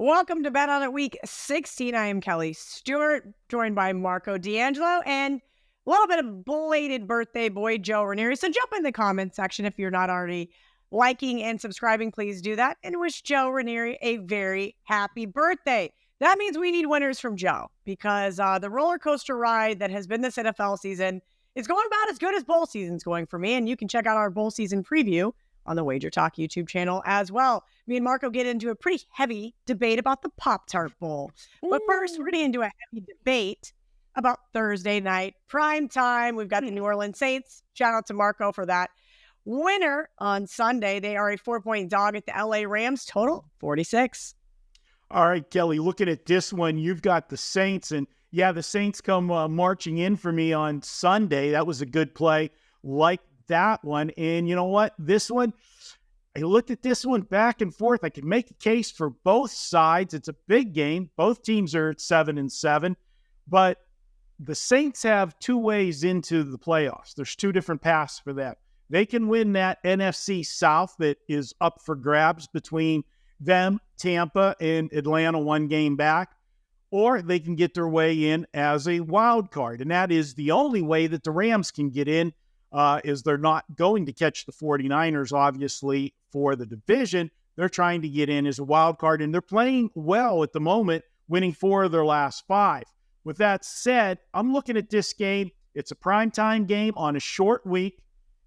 Welcome to Bet on It Week 16. I am Kelly Stewart, joined by Marco D'Angelo, and a little bit of belated birthday boy, Joe Raineri. So jump in the comment section if you're not already liking and subscribing. Please do that and wish Joe Raineri a very happy birthday. That means we need winners from Joe because the roller coaster ride that has been this NFL season is going about as good as bowl season's going for me. And you can check out our bowl season preview on the Wager Talk YouTube channel as well. Me and Marco get into a pretty heavy debate about the Pop-Tart Bowl. But first, we're getting into a heavy debate about Thursday night prime time. We've got the New Orleans Saints. Shout out to Marco for that. Winner on Sunday. They are a 4-point dog at the LA Rams. Total 46. All right, Kelly, looking at this one, you've got the Saints. And yeah, the Saints come marching in for me on Sunday. That was a good play. Like that one. And you know what? This one, I looked at this one back and forth. I could make a case for both sides. It's a big game. Both teams are at 7-7, but the Saints have two ways into the playoffs. There's two different paths for that. They can win that NFC South that is up for grabs between them, Tampa, and Atlanta, one game back, or they can get their way in as a wild card. And that is the only way that the Rams can get in. Is they're not going to catch the 49ers, obviously, for the division. They're trying to get in as a wild card, and they're playing well at the moment, winning 4 of their last 5. With that said, I'm looking at this game. It's a primetime game on a short week,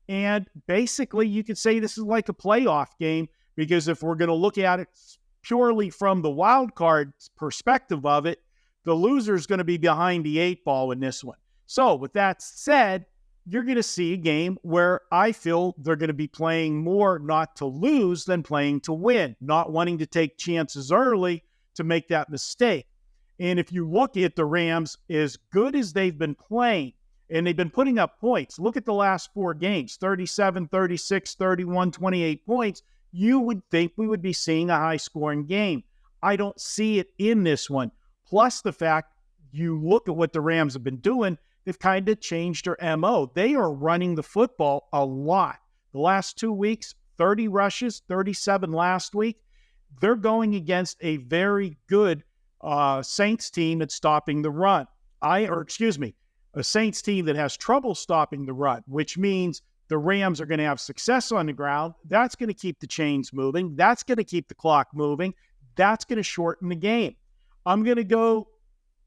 and basically you could say this is like a playoff game because if we're going to look at it purely from the wild card perspective of it, the loser is going to be behind the 8 ball in this one. So with that said, you're going to see a game where I feel they're going to be playing more not to lose than playing to win, not wanting to take chances early to make that mistake. And if you look at the Rams, as good as they've been playing, and they've been putting up points, look at the last 4 games, 37, 36, 31, 28 points, you would think we would be seeing a high-scoring game. I don't see it in this one. Plus the fact you look at what the Rams have been doing, they've kind of changed their MO. They are running the football a lot. The last 2 weeks, 30 rushes, 37 last week. They're going against a very good Saints team that's stopping the run. A Saints team that has trouble stopping the run, which means the Rams are going to have success on the ground. That's going to keep the chains moving. That's going to keep the clock moving. That's going to shorten the game. I'm going to go,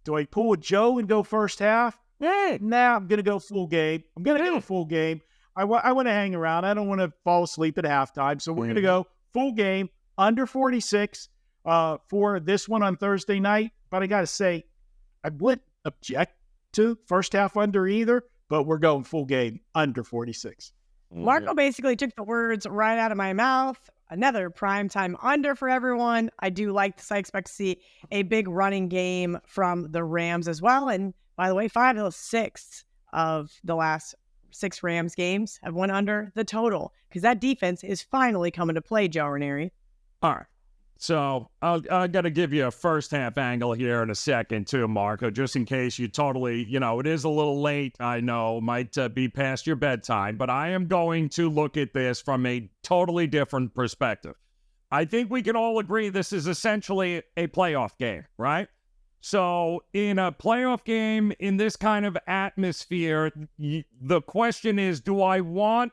do I pull a Joe and go first half? Nah, I'm going to go full game. I'm going to go full game. I want to hang around. I don't want to fall asleep at halftime. So we're going to go full game, under 46 for this one on Thursday night. But I got to say, I wouldn't object to first half under either, but we're going full game, under 46. Marco basically took the words right out of my mouth. Another primetime under for everyone. I do like this. I expect to see a big running game from the Rams as well. And by the way, 5 of the 6 of the last 6 Rams games have went under the total because that defense is finally coming to play, Joe Raineri. All right. So I got to give you a first half angle here in a second too, Marco, just in case you totally, it is a little late. I know, might be past your bedtime, but I am going to look at this from a totally different perspective. I think we can all agree this is essentially a playoff game, right? So in a playoff game, in this kind of atmosphere, the question is, do I want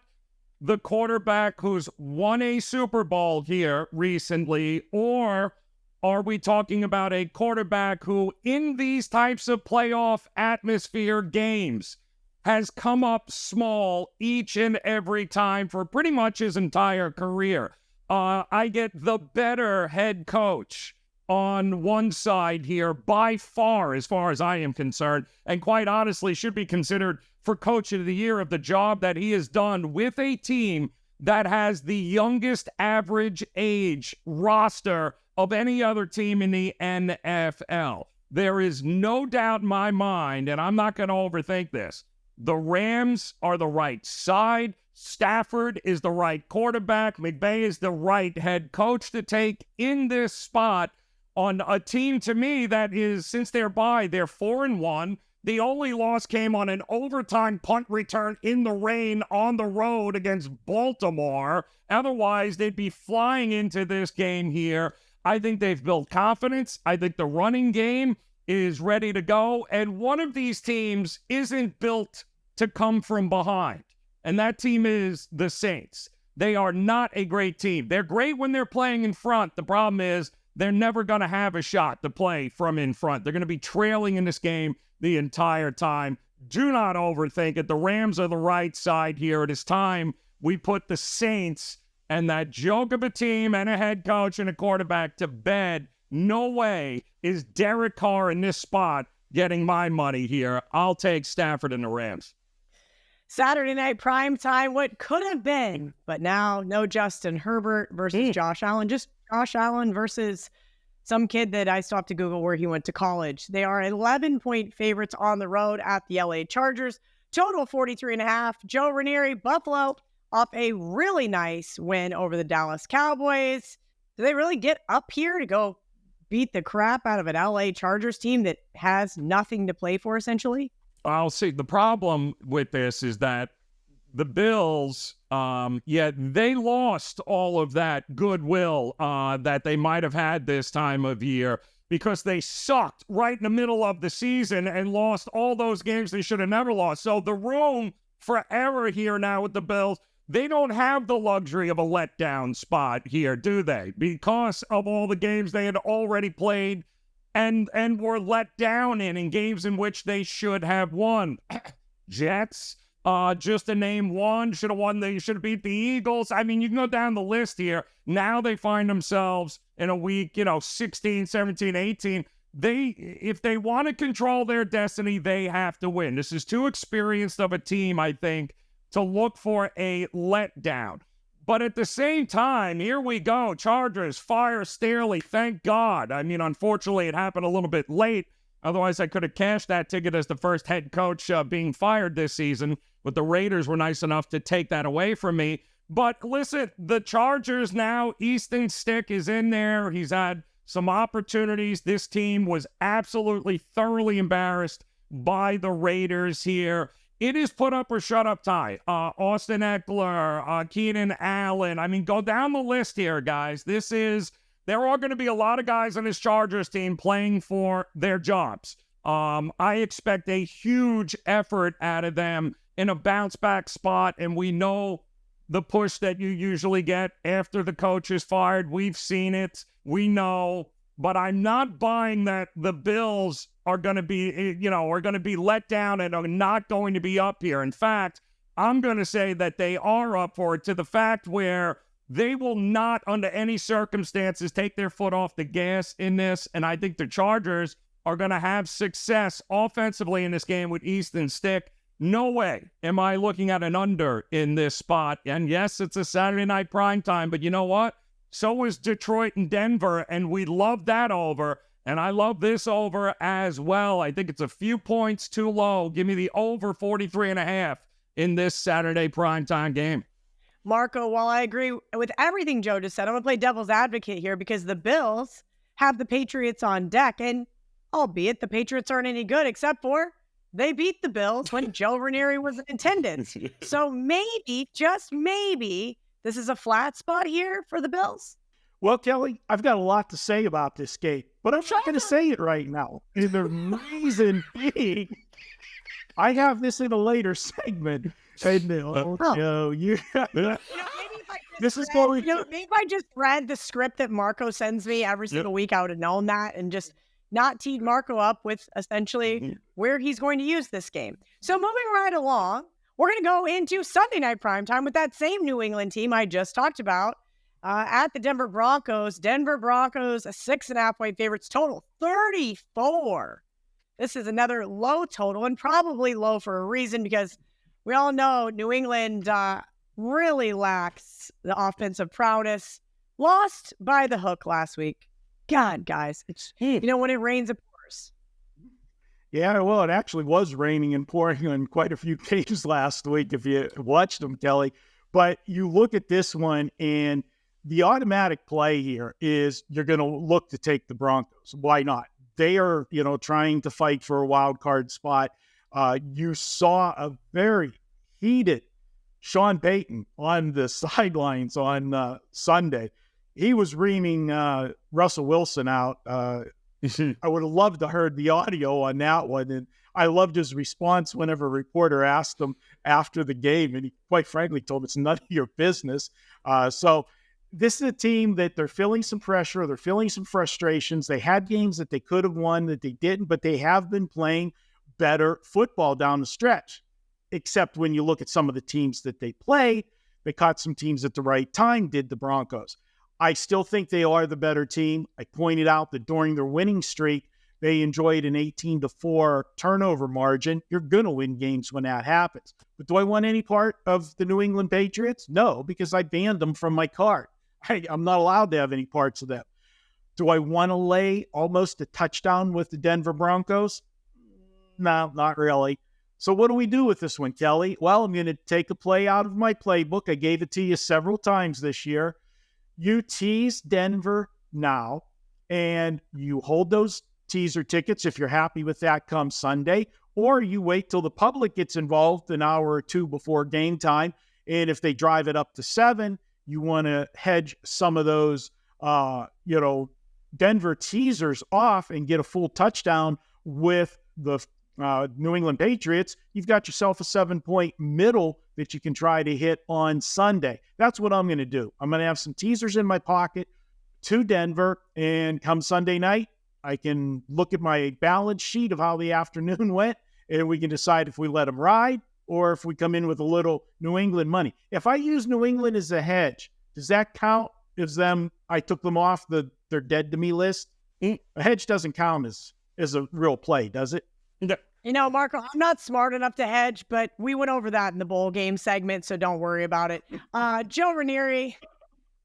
the quarterback who's won a Super Bowl here recently, or are we talking about a quarterback who, in these types of playoff atmosphere games, has come up small each and every time for pretty much his entire career? I get the better head coach on one side here by far as I am concerned, and quite honestly should be considered for Coach of the Year of the job that he has done with a team that has the youngest average age roster of any other team in the NFL. There is no doubt in my mind, and I'm not going to overthink this, the Rams are the right side. Stafford is the right quarterback. McVay is the right head coach to take in this spot on a team, to me, that is, since they're 4-1. The only loss came on an overtime punt return in the rain on the road against Baltimore. Otherwise, they'd be flying into this game here. I think they've built confidence. I think the running game is ready to go. And one of these teams isn't built to come from behind. And that team is the Saints. They are not a great team. They're great when they're playing in front. The problem is they're never going to have a shot to play from in front. They're going to be trailing in this game the entire time. Do not overthink it. The Rams are the right side here. It is time we put the Saints and that joke of a team and a head coach and a quarterback to bed. No way is Derek Carr in this spot getting my money here. I'll take Stafford and the Rams. Saturday night prime time, what could have been, but now no Justin Herbert versus Josh Allen, just Josh Allen versus some kid that I still have to Google where he went to college. They are 11-point favorites on the road at the LA Chargers. Total 43.5. Joe Raineri, Buffalo, off a really nice win over the Dallas Cowboys. Do they really get up here to go beat the crap out of an LA Chargers team that has nothing to play for, essentially? I'll see. The problem with this is that the Bills, they lost all of that goodwill that they might have had this time of year because they sucked right in the middle of the season and lost all those games they should have never lost. So the room for error here now with the Bills, they don't have the luxury of a letdown spot here, do they? Because of all the games they had already played and were let down in games in which they should have won. Jets, just to name one, should have won. They should have beat the Eagles. I mean, you can go down the list here. Now they find themselves in a week, 16, 17, 18. If they want to control their destiny, they have to win. This is too experienced of a team, I think, to look for a letdown. But at the same time, here we go. Chargers fire Staley. Thank God. I mean, unfortunately, it happened a little bit late. Otherwise, I could have cashed that ticket as the first head coach being fired this season. But the Raiders were nice enough to take that away from me. But listen, the Chargers now, Easton Stick is in there. He's had some opportunities. This team was absolutely thoroughly embarrassed by the Raiders here. It is put up or shut up time. Austin Eckler, Keenan Allen. I mean, go down the list here, guys. There are going to be a lot of guys on this Chargers team playing for their jobs. I expect a huge effort out of them in a bounce-back spot, and we know the push that you usually get after the coach is fired. We've seen it. We know. But I'm not buying that the Bills are going to be let down and are not going to be up here. In fact, I'm going to say that they are up for it to the fact where they will not, under any circumstances, take their foot off the gas in this. And I think the Chargers are going to have success offensively in this game with Easton Stick. No way am I looking at an under in this spot. And yes, it's a Saturday night prime time, but you know what? So is Detroit and Denver, and we love that over, and I love this over as well. I think it's a few points too low. Give me the over 43.5 in this Saturday primetime game. Marco, while I agree with everything Joe just said, I'm going to play devil's advocate here because the Bills have the Patriots on deck, and albeit the Patriots aren't any good except for they beat the Bills when Joe Raineri was in attendance. So maybe, just maybe, this is a flat spot here for the Bills. Well, Kelly, I've got a lot to say about this game, but I'm not going to say it right now. And the reason being, I have this in a later segment. Maybe if I just read the script that Marco sends me every single week, I would have known that and just not teed Marco up with essentially where he's going to use this game. So moving right along, we're going to go into Sunday night primetime with that same New England team I just talked about at the Denver Broncos. Denver Broncos, 6.5-point favorites, total 34. This is another low total and probably low for a reason because we all know New England really lacks the offensive prowess. Lost by the hook last week. God, guys, it's when it rains, it pours. Yeah, well, it actually was raining and pouring on quite a few games last week if you watched them, Kelly. But you look at this one, and the automatic play here is you're going to look to take the Broncos. Why not? They are, trying to fight for a wild card spot. You saw a very heated Sean Payton on the sidelines on Sunday. he was reaming Russell Wilson out. I would have loved to heard the audio on that one. And I loved his response whenever a reporter asked him after the game. And he quite frankly told him it's none of your business. So this is a team that they're feeling some pressure. They're feeling some frustrations. They had games that they could have won that they didn't, but they have been playing better football down the stretch, except when you look at some of the teams that they played. They caught some teams at the right time, did the Broncos. I still think they are the better team. I pointed out that during their winning streak, they enjoyed an 18-4 turnover margin. You're going to win games when that happens. But do I want any part of the New England Patriots? No, because I banned them from my card. I'm not allowed to have any parts of them. Do I want to lay almost a touchdown with the Denver Broncos? No, not really. So what do we do with this one, Kelly? Well, I'm going to take a play out of my playbook. I gave it to you several times this year. You tease Denver now, and you hold those teaser tickets if you're happy with that come Sunday, or you wait till the public gets involved an hour or two before game time, and if they drive it up to 7, you want to hedge some of those, Denver teasers off and get a full touchdown with the New England Patriots. You've got yourself a 7-point middle that you can try to hit on Sunday. That's what I'm going to do. I'm going to have some teasers in my pocket to Denver, and come Sunday night, I can look at my balance sheet of how the afternoon went, and we can decide if we let them ride or if we come in with a little New England money. If I use New England as a hedge, does that count as I took them off their dead to me list? A hedge doesn't count as a real play, does it? Marco, I'm not smart enough to hedge, but we went over that in the bowl game segment, so don't worry about it. Joe Raineri,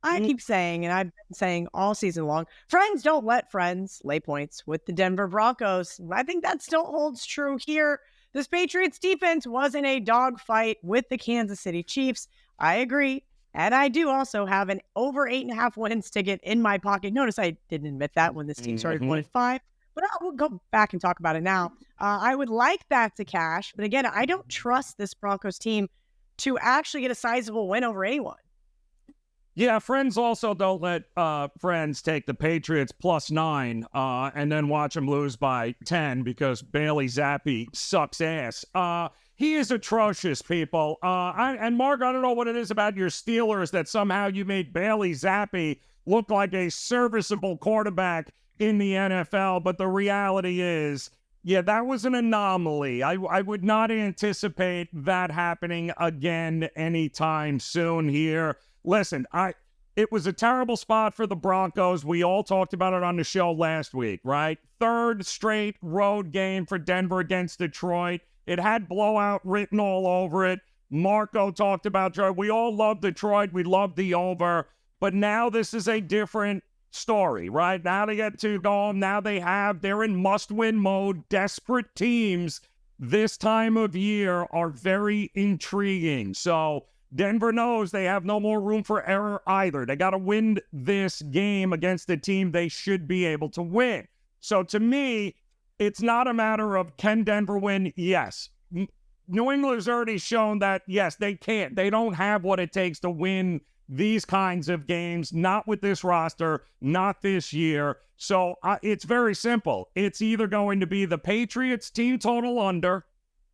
I keep saying, and I've been saying all season long, friends don't let friends lay points with the Denver Broncos. I think that still holds true here. This Patriots defense was in a dogfight with the Kansas City Chiefs. I agree. And I do also have an over 8.5 wins ticket in my pocket. Notice I didn't admit that when this team started 1-5. But we'll go back and talk about it now. I would like that to cash. But again, I don't trust this Broncos team to actually get a sizable win over anyone. Yeah, friends also don't let friends take the Patriots +9 and then watch them lose by 10 because Bailey Zappi sucks ass. He is atrocious, people. And Mark, I don't know what it is about your Steelers that somehow you made Bailey Zappi look like a serviceable quarterback in the NFL, but the reality is, yeah, that was an anomaly. I would not anticipate that happening again anytime soon here. Listen, it was a terrible spot for the Broncos. We all talked about it on the show last week, right? 3rd straight road game for Denver against Detroit. It had blowout written all over it. Marco talked about Detroit. We all love Detroit. We love the over. But now this is a different story, right? Now they get to go home. Now they're in must-win mode. Desperate teams this time of year are very intriguing. So Denver knows they have no more room for error either. They got to win this game against the team they should be able to win. So to me, it's not a matter of can Denver win? Yes. New England has already shown that, yes, they can't. They don't have what it takes to win these kinds of games, not with this roster, not this year. So it's very simple. It's either going to be the Patriots team total under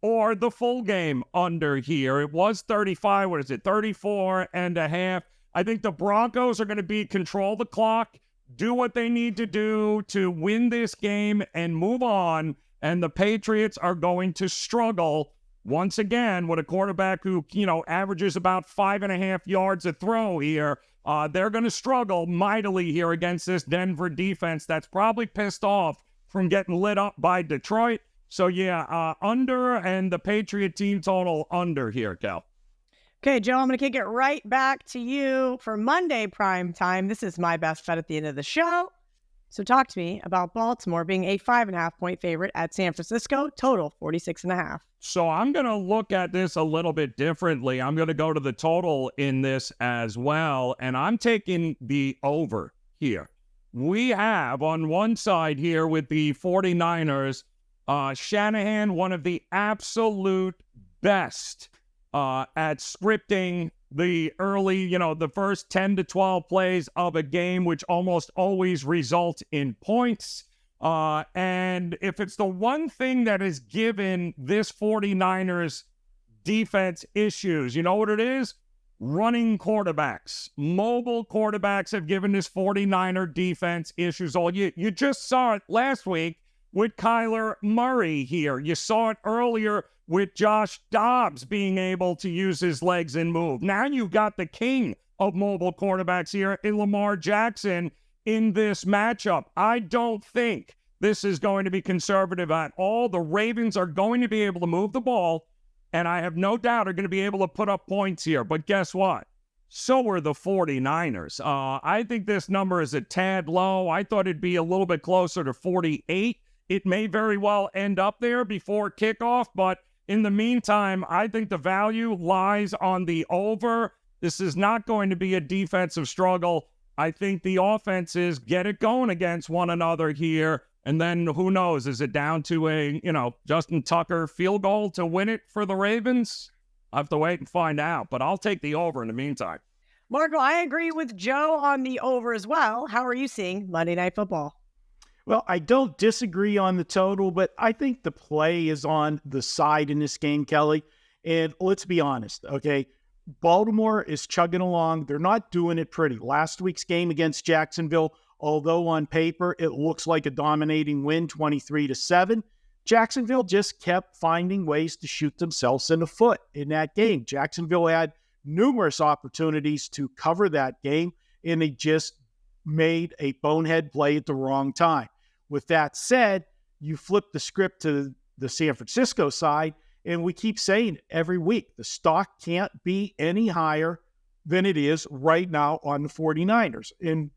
or the full game under here. It was 35. What is it? 34.5. I think the Broncos are going to control the clock, do what they need to do to win this game and move on. And the Patriots are going to struggle once again with a quarterback who, averages about 5.5 yards a throw here. They're going to struggle mightily here against this Denver defense that's probably pissed off from getting lit up by Detroit. So, yeah, under, and the Patriot team total under here, Cal. Okay, Joe, I'm going to kick it right back to you for Monday prime time. This is my best bet at the end of the show. So talk to me about Baltimore being a 5.5-point favorite at San Francisco, total 46.5. So I'm going to look at this a little bit differently. I'm going to go to the total in this as well, and I'm taking the over here. We have on one side here with the 49ers, Shanahan, one of the absolute best at scripting the early, the first 10 to 12 plays of a game, which almost always result in points. And if it's the one thing that has given this 49ers defense issues, you know what it is? Running quarterbacks. Mobile quarterbacks have given this 49er defense issues. You just saw it last week with Kyler Murray here. You saw it earlier with Josh Dobbs being able to use his legs and move. Now you've got the king of mobile quarterbacks here in Lamar Jackson in this matchup. I don't think this is going to be conservative at all. The Ravens are going to be able to move the ball, and I have no doubt are going to be able to put up points here. But guess what? So are the 49ers. I think this number is a tad low. I thought it'd be a little bit closer to 48. It may very well end up there before kickoff, but in the meantime, I think the value lies on the over. This is not going to be a defensive struggle. I think the offenses get it going against one another here. And then who knows, is it down to a, Justin Tucker field goal to win it for the Ravens? I'll have to wait and find out, but I'll take the over in the meantime. Marco, I agree with Joe on the over as well. How are you seeing Monday Night Football? Well, I don't disagree on the total, but I think the play is on the side in this game, Kelly. And let's be honest, okay? Baltimore is chugging along. They're not doing it pretty. Last week's game against Jacksonville, although on paper it looks like a dominating win, 23-7, Jacksonville just kept finding ways to shoot themselves in the foot in that game. Jacksonville had numerous opportunities to cover that game, and they just made a bonehead play at the wrong time. With that said, you flip the script to the San Francisco side, and we keep saying it every week. The stock can't be any higher than it is right now on the 49ers. And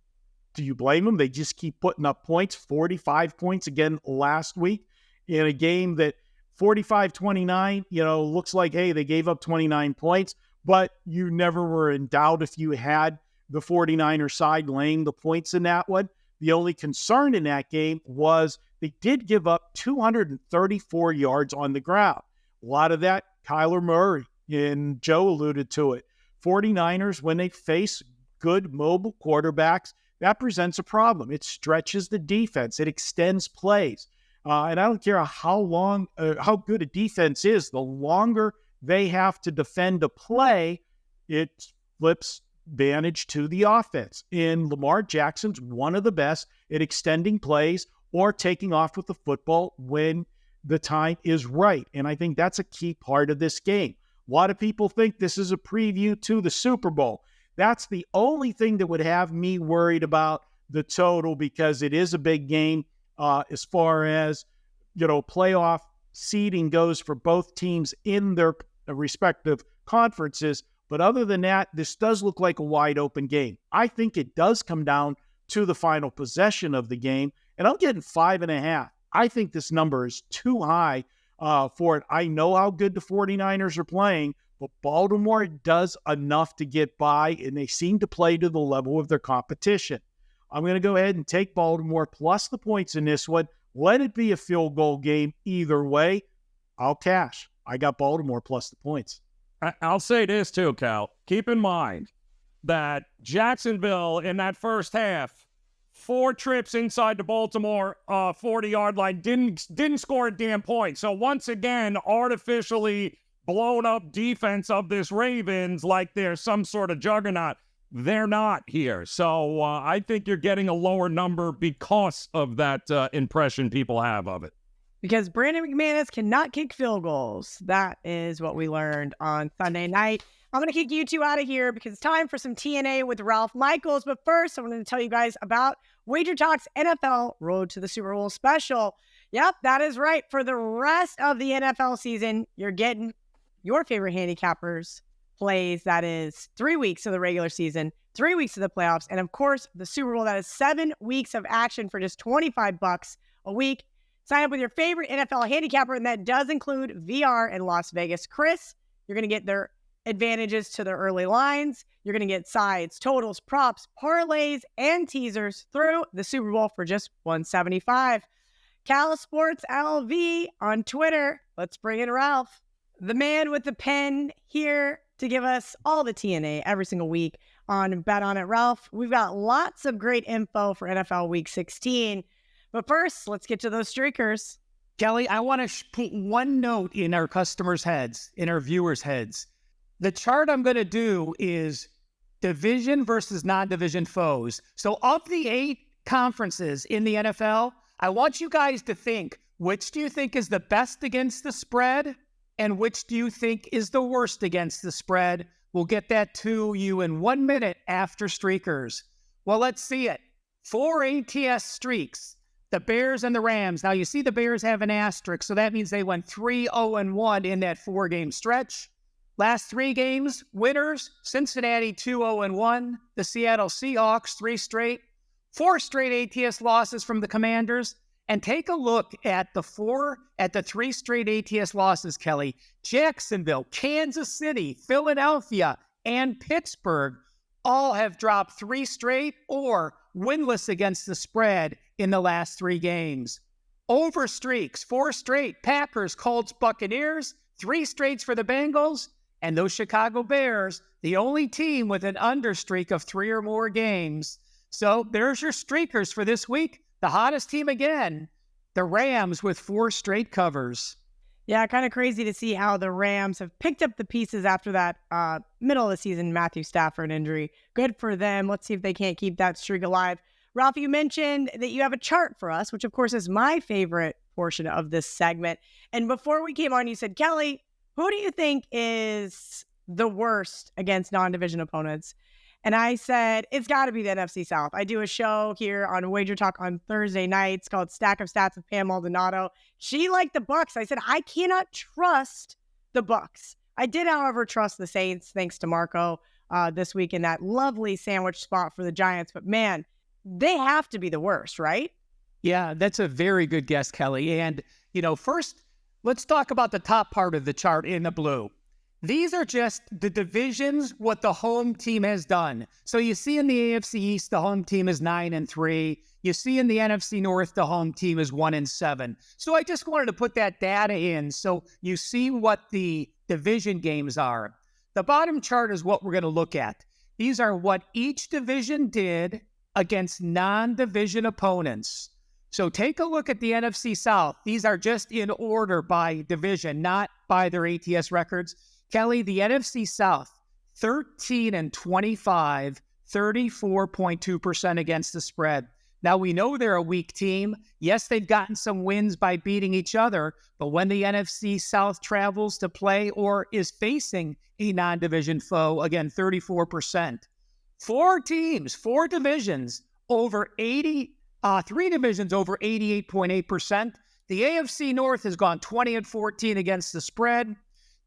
do you blame them? They just keep putting up points, 45 points again last week in a game that 45-29, looks like, hey, they gave up 29 points, but you never were in doubt if you had the 49ers side laying the points in that one. The only concern in that game was they did give up 234 yards on the ground. A lot of that, Kyler Murray, and Joe alluded to it. 49ers, when they face good mobile quarterbacks, that presents a problem. It stretches the defense. It extends plays. And I don't care how good a defense is, the longer they have to defend a play, it flips advantage to the offense. And Lamar Jackson's one of the best at extending plays or taking off with the football when the time is right. And I think that's a key part of this game. A lot of people think this is a preview to the Super Bowl. That's the only thing that would have me worried about the total, because it is a big game as far as, playoff seeding goes for both teams in their respective conferences. But other than that, this does look like a wide open game. I think it does come down to the final possession of the game, and I'm getting 5.5. I think this number is too high for it. I know how good the 49ers are playing, but Baltimore does enough to get by, and they seem to play to the level of their competition. I'm going to go ahead and take Baltimore plus the points in this one. Let it be a field goal game either way. I'll cash. I got Baltimore plus the points. I'll say this too, Cal. Keep in mind that Jacksonville in that first half, 4 trips inside the Baltimore 40-yard line, didn't score a damn point. So once again, artificially blown up defense of this Ravens like they're some sort of juggernaut. They're not here. So I think you're getting a lower number because of that impression people have of it. Because Brandon McManus cannot kick field goals. That is what we learned on Sunday night. I'm going to kick you two out of here because it's time for some TNA with Ralph Michaels. But first, I'm going to tell you guys about Wager Talk's NFL Road to the Super Bowl special. Yep, that is right. For the rest of the NFL season, you're getting your favorite handicappers plays. That is 3 weeks of the regular season, 3 weeks of the playoffs, and of course, the Super Bowl. That is 7 weeks of action for just $25 a week. Sign up with your favorite NFL handicapper, and that does include VR and Las Vegas Cris. You're going to get their advantages to their early lines. You're going to get sides, totals, props, parlays, and teasers through the Super Bowl for just $175. Cal Sports LV on Twitter. Let's bring in Ralph, the man with the pen here to give us all the TNA every single week on Bet On It. Ralph, we've got lots of great info for NFL Week 16. But first, let's get to those streakers. Kelly, I want to put one note in our customers' heads, in our viewers' heads. The chart I'm going to do is division versus non-division foes. So of the 8 conferences in the NFL, I want you guys to think, which do you think is the best against the spread and which do you think is the worst against the spread? We'll get that to you in 1 minute after streakers. Well, let's see it. 4 ATS streaks, the Bears and the Rams. Now, you see the Bears have an asterisk, so that means they went 3-0-1 in that 4-game stretch. Last 3 games, winners, Cincinnati 2-0-1, the Seattle Seahawks 3 straight, 4 straight ATS losses from the Commanders. And take a look at the 3 straight ATS losses, Kelly. Jacksonville, Kansas City, Philadelphia, and Pittsburgh all have dropped 3 straight or winless against the spread in the last 3 games. Over streaks, 4 straight, Packers, Colts, Buccaneers, 3 straights for the Bengals, and those Chicago Bears, the only team with an under streak of 3 or more games. So there's your streakers for this week. The hottest team again, the Rams with 4 straight covers. Yeah, kind of crazy to see how the Rams have picked up the pieces after that middle of the season Matthew Stafford injury. Good for them. Let's see if they can't keep that streak alive. Ralph, you mentioned that you have a chart for us, which of course is my favorite portion of this segment. And before we came on, you said, Kelly, who do you think is the worst against non-division opponents? And I said, it's got to be the NFC South. I do a show here on Wager Talk on Thursday nights called Stack of Stats with Pam Maldonado. She liked the Bucs. I said, I cannot trust the Bucs. I did, however, trust the Saints, thanks to Marco this week in that lovely sandwich spot for the Giants. But man, they have to be the worst, right? Yeah, that's a very good guess, Kelly. And, first, let's talk about the top part of the chart in the blue. These are just the divisions, what the home team has done. So you see in the AFC East, the home team is 9-3. You see in the NFC North, the home team is 1-7. So I just wanted to put that data in so you see what the division games are. The bottom chart is what we're going to look at. These are what each division did against non-division opponents. So take a look at the NFC South. These are just in order by division, not by their ATS records. Kelly, the NFC South, 13-25, 34.2% against the spread. Now, we know they're a weak team. Yes, they've gotten some wins by beating each other, but when the NFC South travels to play or is facing a non-division foe, again, 34%. 4 teams, 4 divisions, over 80, 3 divisions over 88.8%. The AFC North has gone 20-14 against the spread.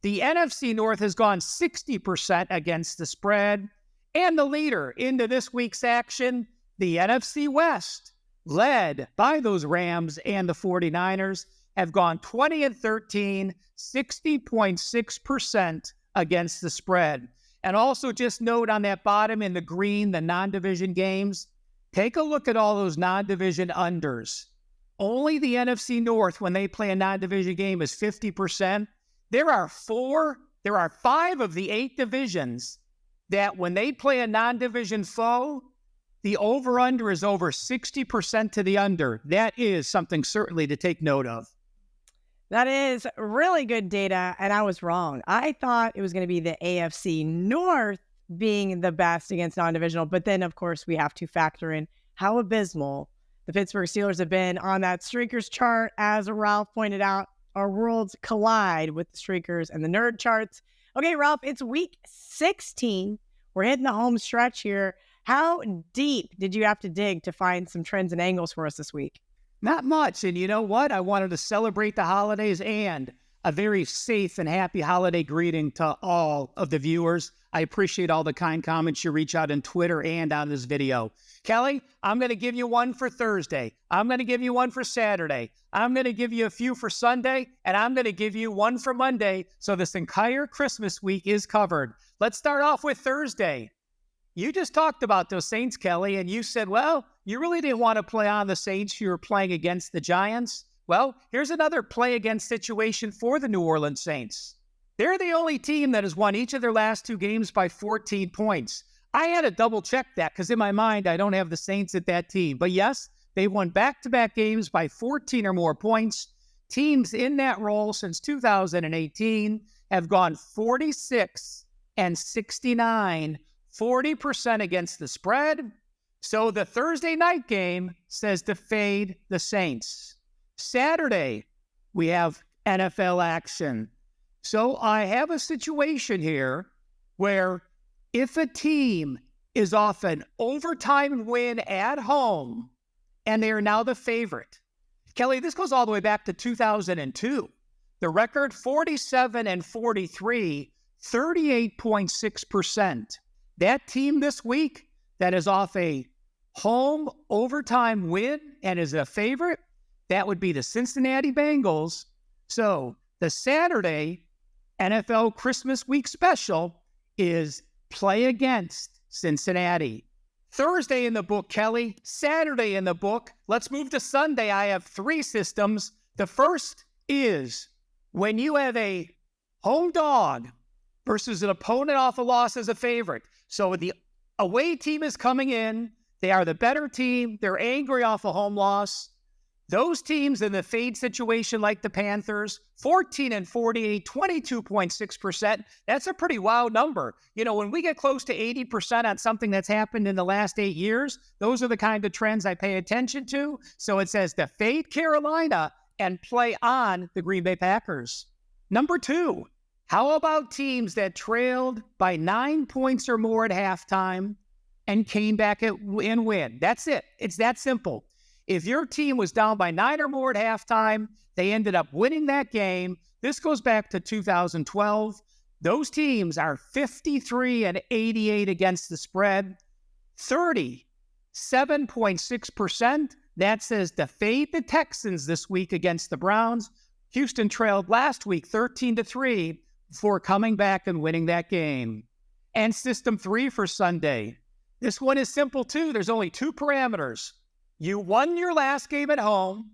The NFC North has gone 60% against the spread. And the leader into this week's action, the NFC West, led by those Rams and the 49ers, have gone 20-13, 60.6% against the spread. And also just note on that bottom in the green, the non-division games, take a look at all those non-division unders. Only the NFC North, when they play a non-division game, is 50%. There are 5 of the 8 divisions that when they play a non-division foe, the over-under is over 60% to the under. That is something certainly to take note of. That is really good data, and I was wrong. I thought it was going to be the AFC North being the best against non-divisional, but then, of course, we have to factor in how abysmal the Pittsburgh Steelers have been on that streakers chart. As Ralph pointed out, our worlds collide with the streakers and the nerd charts. Okay, Ralph, it's week 16. We're hitting the home stretch here. How deep did you have to dig to find some trends and angles for us this week? Not much. And you know what? I wanted to celebrate the holidays and a very safe and happy holiday greeting to all of the viewers. I appreciate all the kind comments you reach out on Twitter and on this video. Kelly, I'm going to give you one for Thursday. I'm going to give you one for Saturday. I'm going to give you a few for Sunday, and I'm going to give you one for Monday. So this entire Christmas week is covered. Let's start off with Thursday. You just talked about those Saints, Kelly, and you said, well, you really didn't want to play on the Saints. You were playing against the Giants. Well, here's another play against situation for the New Orleans Saints. They're the only team that has won each of their last 2 games by 14 points. I had to double check that because in my mind, I don't have the Saints at that team. But yes, they won back-to-back games by 14 or more points. Teams in that role since 2018 have gone 46 and 69, 40% against the spread. So the Thursday night game says to fade the Saints. Saturday, we have NFL action. So I have a situation here where if a team is off an overtime win at home and they are now the favorite, Kelly, this goes all the way back to 2002. The record 47 and 43, 38.6%. That team this week that is off a home overtime win and is a favorite, that would be the Cincinnati Bengals. So the Saturday NFL Christmas week special is play against Cincinnati. Thursday in the book, Kelly. Saturday in the book. Let's move to Sunday. I have 3 systems. The first is when you have a home dog versus an opponent off a loss as a favorite. So the away team is coming in. They are the better team. They're angry off a home loss. Those teams in the fade situation like the Panthers, 14 and 48, 22.6%. That's a pretty wild number. You know, when we get close to 80% on something that's happened in the last 8 years, those are the kind of trends I pay attention to. So it says to fade Carolina and play on the Green Bay Packers. Number 2, how about teams that trailed by 9 points or more at halftime and came back and win? That's it. It's that simple. If your team was down by 9 or more at halftime, they ended up winning that game. This goes back to 2012. Those teams are 53 and 88 against the spread, 37.6%. That says to fade the Texans this week against the Browns. Houston trailed last week 13-3 before coming back and winning that game. And system 3 for Sunday. This one is simple too. There's only 2 parameters. You won your last game at home,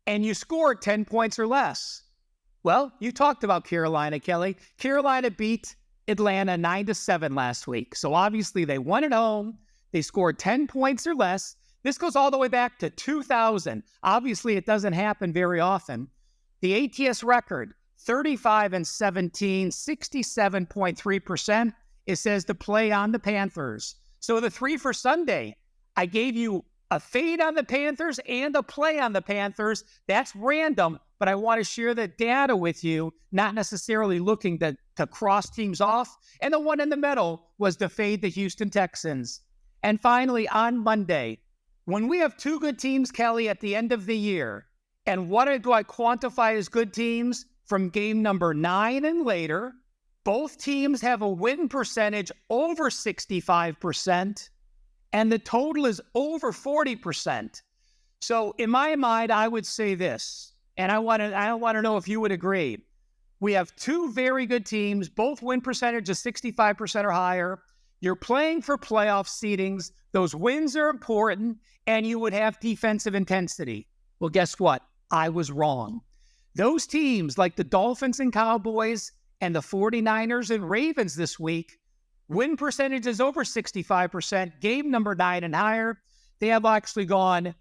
and you scored 10 points or less. Well, you talked about Carolina, Kelly. Carolina beat Atlanta 9-7 last week. So obviously they won at home. They scored 10 points or less. This goes all the way back to 2000. Obviously, it doesn't happen very often. The ATS record, 35 and 17, 67.3%. It says to play on the Panthers. So the 3 for Sunday, I gave you a fade on the Panthers and a play on the Panthers. That's random, but I want to share the data with you, not necessarily looking to cross teams off. And the one in the middle was to fade the Houston Texans. And finally, on Monday, when we have 2 good teams, Kelly, at the end of the year, and what do I quantify as good teams from game number 9 and later, both teams have a win percentage over 65%. And the total is over 40%. So in my mind, I would say this, and I want to know if you would agree. We have 2 very good teams, both win percentage of 65% or higher. You're playing for playoff seedings. Those wins are important, and you would have defensive intensity. Well, guess what? I was wrong. Those teams like the Dolphins and Cowboys and the 49ers and Ravens this week, win percentage is over 65%, game number 9 and higher. They have actually gone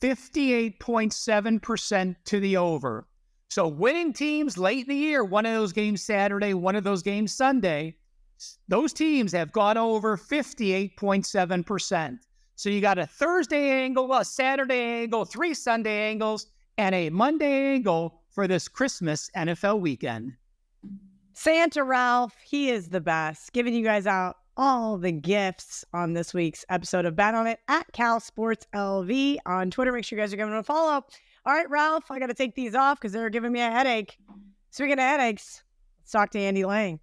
58.7% to the over. So winning teams late in the year, one of those games Saturday, one of those games Sunday, those teams have gone over 58.7%. So you got a Thursday angle, a Saturday angle, 3 Sunday angles, and a Monday angle for this Christmas NFL weekend. Santa Ralph, he is the best, giving you guys out all the gifts on this week's episode of Bet On It at Cal Sports LV on Twitter. Make sure you guys are giving him a follow. All right, Ralph, I got to take these off because they're giving me a headache. Speaking of headaches, let's talk to Andy Lang.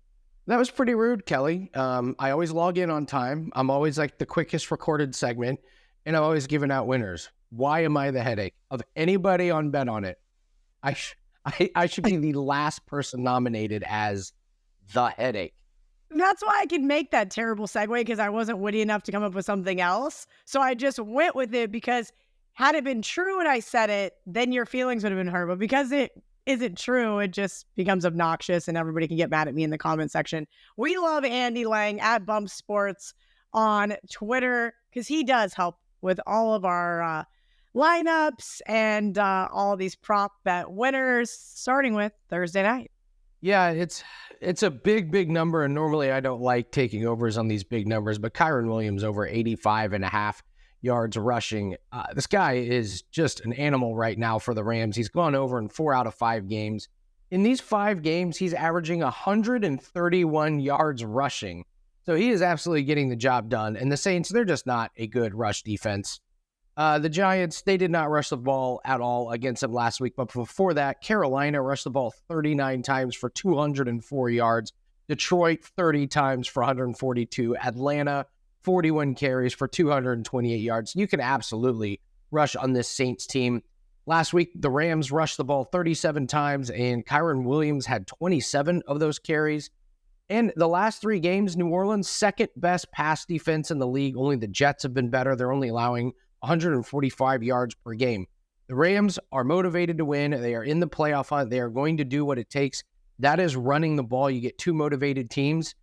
That was pretty rude, Kelly. I always log in on time. I'm always like the quickest recorded segment, and I'm always giving out winners. Why am I the headache of anybody on Bet On It? I should be the last person nominated as the headache. That's why I could make that terrible segue, because I wasn't witty enough to come up with something else. So I just went with it because had it been true and I said it, then your feelings would have been hurt. But because it isn't true. It just becomes obnoxious and everybody can get mad at me in the comment section. We love Andy Lang at Bump Sports on Twitter because he does help with all of our lineups and all these prop bet winners, starting with Thursday night. Yeah, it's a big number, and normally I don't like taking overs on these big numbers, but Kyron Williams over 85.5 yards rushing. This guy is just an animal right now for the Rams. He's gone over in 4 out of 5 games. In these 5 games, he's averaging 131 yards rushing. So he is absolutely getting the job done. And the Saints, they're just not a good rush defense. The Giants, they did not rush the ball at all against them last week. But before that, Carolina rushed the ball 39 times for 204 yards. Detroit, 30 times for 142. Atlanta, 41 carries for 228 yards. You can absolutely rush on this Saints team. Last week, the Rams rushed the ball 37 times, and Kyron Williams had 27 of those carries. And the last 3 games, New Orleans, second best pass defense in the league. Only the Jets have been better. They're only allowing 145 yards per game. The Rams are motivated to win. They are in the playoff hunt. They are going to do what it takes. That is running the ball. You get 2 motivated teams.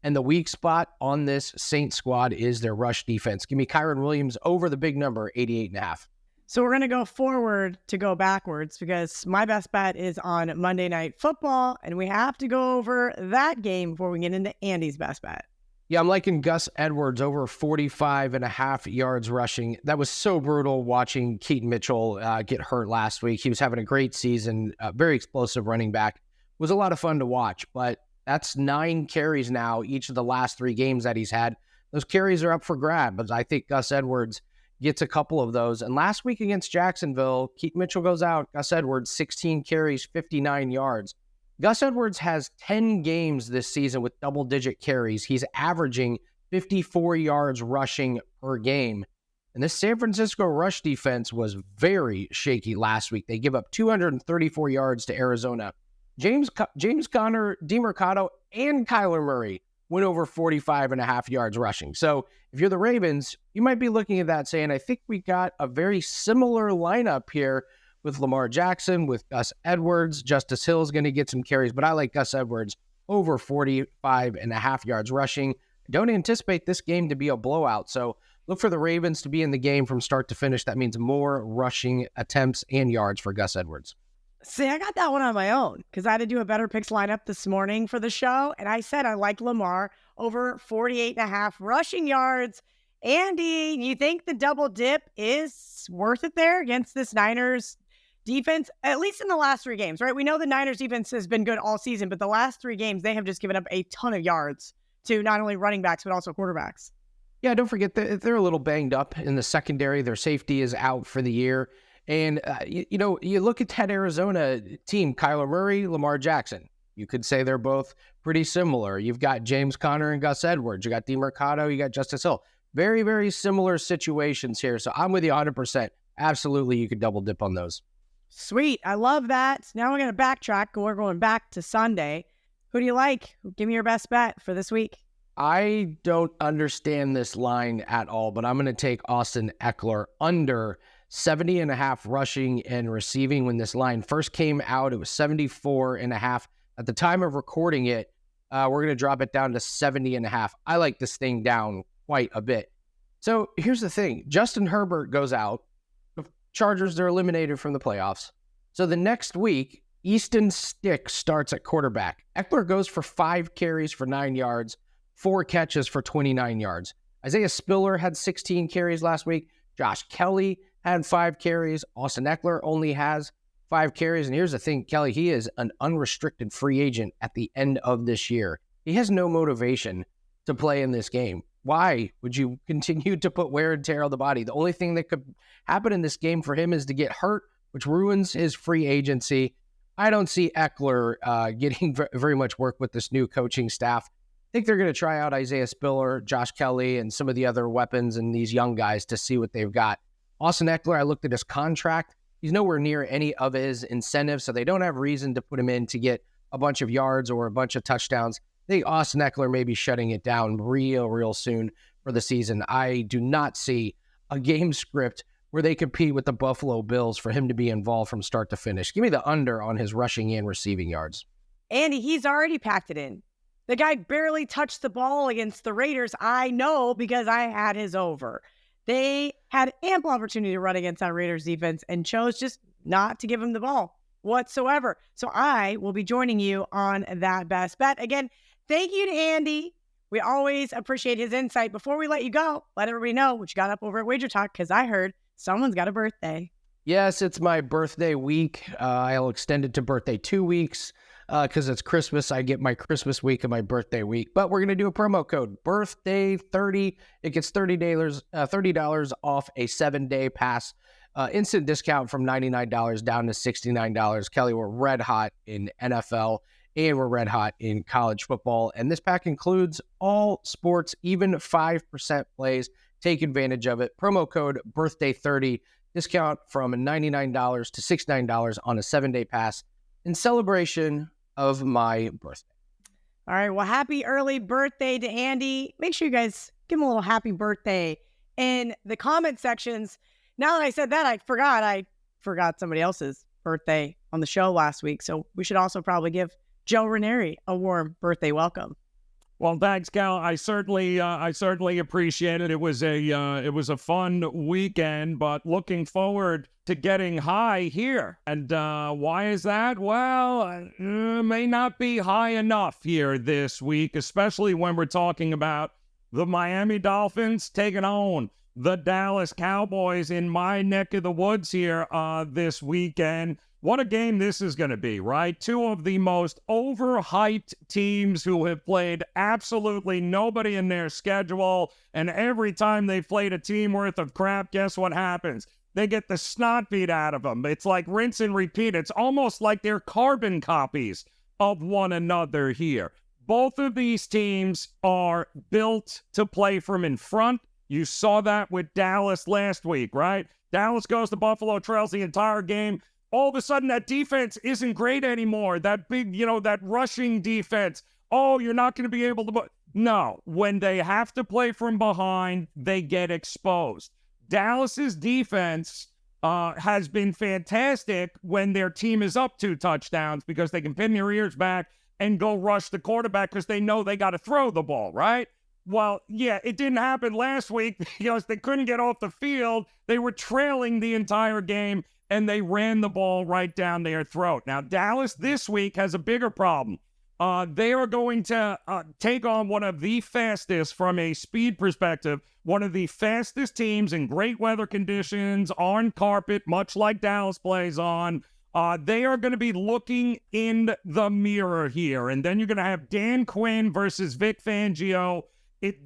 And the weak spot on this Saints squad is their rush defense. Give me Kyron Williams over the big number, 88.5. So we're going to go forward to go backwards because my best bet is on Monday Night Football, and we have to go over that game before we get into Andy's best bet. Yeah, I'm liking Gus Edwards over 45.5 yards rushing. That was so brutal watching Keaton Mitchell get hurt last week. He was having a great season, very explosive running back. It was a lot of fun to watch, but that's 9 carries now, each of the last 3 games that he's had. Those carries are up for grab, but I think Gus Edwards gets a couple of those. And last week against Jacksonville, Keaton Mitchell goes out. Gus Edwards, 16 carries, 59 yards. Gus Edwards has 10 games this season with double-digit carries. He's averaging 54 yards rushing per game. And this San Francisco rush defense was very shaky last week. They give up 234 yards to Arizona. James Conner, DeMercado, and Kyler Murray went over 45.5 yards rushing. So if you're the Ravens, you might be looking at that saying, I think we got a very similar lineup here with Lamar Jackson, with Gus Edwards. Justice Hill is going to get some carries, but I like Gus Edwards over 45.5 yards rushing. I don't anticipate this game to be a blowout, so look for the Ravens to be in the game from start to finish. That means more rushing attempts and yards for Gus Edwards. See, I got that one on my own because I had to do a better picks lineup this morning for the show, and I said I like Lamar over 48.5 rushing yards. Andy, you think the double dip is worth it there against this Niners defense, at least in the last 3 games, right? We know the Niners defense has been good all season, but the last 3 games, they have just given up a ton of yards to not only running backs, but also quarterbacks. Yeah, don't forget that they're a little banged up in the secondary. Their safety is out for the year. And, you look at that Arizona team, Kyler Murray, Lamar Jackson. You could say they're both pretty similar. You've got James Conner and Gus Edwards. You got DeMercado, you got Justice Hill. Very, very similar situations here. So I'm with you 100%. Absolutely, you could double dip on those. Sweet. I love that. Now we're going to backtrack. We're going back to Sunday. Who do you like? Give me your best bet for this week. I don't understand this line at all, but I'm going to take Austin Eckler under 70.5 rushing and receiving. When this line first came out, it was 74.5. At the time of recording it, we're going to drop it down to 70.5. I like this thing down quite a bit. So here's the thing. Justin Herbert goes out. The Chargers, they're eliminated from the playoffs. So the next week, Easton Stick starts at quarterback. Eckler goes for 5 carries for 9 yards, 4 catches for 29 yards. Isaiah Spiller had 16 carries last week. Josh Kelly had 5 carries. Austin Eckler only has 5 carries. And here's the thing, Kelly, he is an unrestricted free agent at the end of this year. He has no motivation to play in this game. Why would you continue to put wear and tear on the body? The only thing that could happen in this game for him is to get hurt, which ruins his free agency. I don't see Eckler getting very much work with this new coaching staff. I think they're going to try out Isaiah Spiller, Josh Kelly, and some of the other weapons and these young guys to see what they've got. Austin Eckler, I looked at his contract. He's nowhere near any of his incentives, so they don't have reason to put him in to get a bunch of yards or a bunch of touchdowns. I think Austin Eckler may be shutting it down real soon for the season. I do not see a game script where they compete with the Buffalo Bills for him to be involved from start to finish. Give me the under on his rushing and receiving yards. Andy, he's already packed it in. The guy barely touched the ball against the Raiders. I know because I had his over. They had ample opportunity to run against that Raiders defense and chose just not to give him the ball whatsoever. So I will be joining you on that best bet. Again, thank you to Andy. We always appreciate his insight. Before we let you go, let everybody know what you got up over at Wager Talk, because I heard someone's got a birthday. Yes, it's my birthday week. I'll extend it to birthday 2 weeks because it's Christmas. I get my Christmas week and my birthday week. But we're going to do a promo code, birthday 30. It gets $30 off a 7-day pass. Instant discount from $99 down to $69. Kelly, we're red hot in NFL and we're red hot in college football. And this pack includes all sports, even 5% plays. Take advantage of it. Promo code birthday 30. Discount from $99 to $69 on a 7-day pass in celebration of my birthday. All right. Well, happy early birthday to Andy. Make sure you guys give him a little happy birthday in the comment sections. Now that I said that, I forgot somebody else's birthday on the show last week. So we should also probably give Joe Raineri a warm birthday welcome. Well, thanks, Cal. I certainly appreciate it. It was a fun weekend, but looking forward to getting high here. And why is that? Well, may not be high enough here this week, especially when we're talking about the Miami Dolphins taking on the Dallas Cowboys in my neck of the woods here this weekend. What a game this is going to be, right? Two of the most overhyped teams who have played absolutely nobody in their schedule. And every time they played a team worth of crap, guess what happens? They get the snot beat out of them. It's like rinse and repeat. It's almost like they're carbon copies of one another here. Both of these teams are built to play from in front. You saw that with Dallas last week, right? Dallas goes to Buffalo, trails the entire game. All of a sudden, that defense isn't great anymore. That big, that rushing defense. Oh, you're not going to be able to... No, when they have to play from behind, they get exposed. Dallas's defense has been fantastic when their team is up 2 touchdowns because they can pin their ears back and go rush the quarterback because they know they got to throw the ball, right? Well, yeah, it didn't happen last week because they couldn't get off the field. They were trailing the entire game, and they ran the ball right down their throat. Now, Dallas this week has a bigger problem. They are going to take on one of the fastest, from a speed perspective, one of the fastest teams in great weather conditions, on carpet, much like Dallas plays on. They are going to be looking in the mirror here. And then you're going to have Dan Quinn versus Vic Fangio.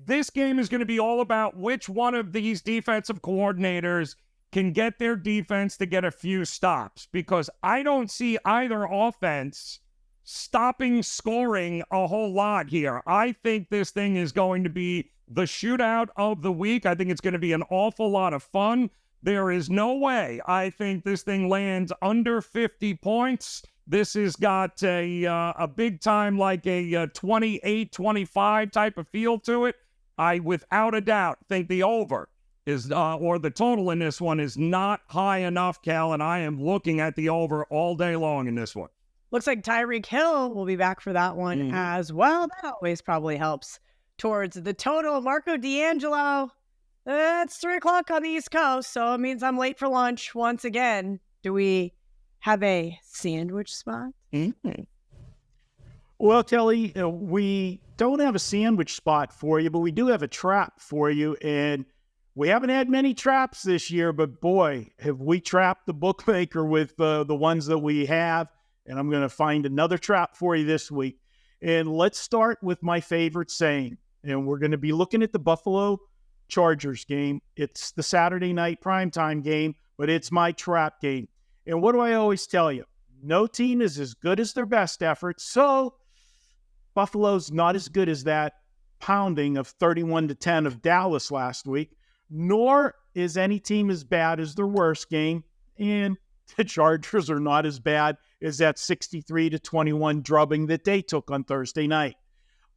This game is going to be all about which one of these defensive coordinators can get their defense to get a few stops, because I don't see either offense stopping scoring a whole lot here. I think this thing is going to be the shootout of the week. I think it's going to be an awful lot of fun. There is no way I think this thing lands under 50 points. This has got a big time, like a 28-25 type of feel to it. I, without a doubt, think the over is, or the total in this one is not high enough, Cal, and I am looking at the over all day long in this one. Looks like Tyreek Hill will be back for that one as well. That always probably helps towards the total. Marco D'Angelo, it's 3 o'clock on the East Coast, so it means I'm late for lunch once again. Do we have a sandwich spot? Mm-hmm. Well, Kelly, we don't have a sandwich spot for you, but we do have a trap for you, and we haven't had many traps this year, but boy, have we trapped the bookmaker with the ones that we have. And I'm going to find another trap for you this week. And let's start with my favorite saying. And we're going to be looking at the Buffalo Chargers game. It's the Saturday night primetime game, but it's my trap game. And what do I always tell you? No team is as good as their best effort. So Buffalo's not as good as that pounding of 31-10 of Dallas last week. Nor is any team as bad as their worst game, and the Chargers are not as bad as that 63-21 drubbing that they took on Thursday night.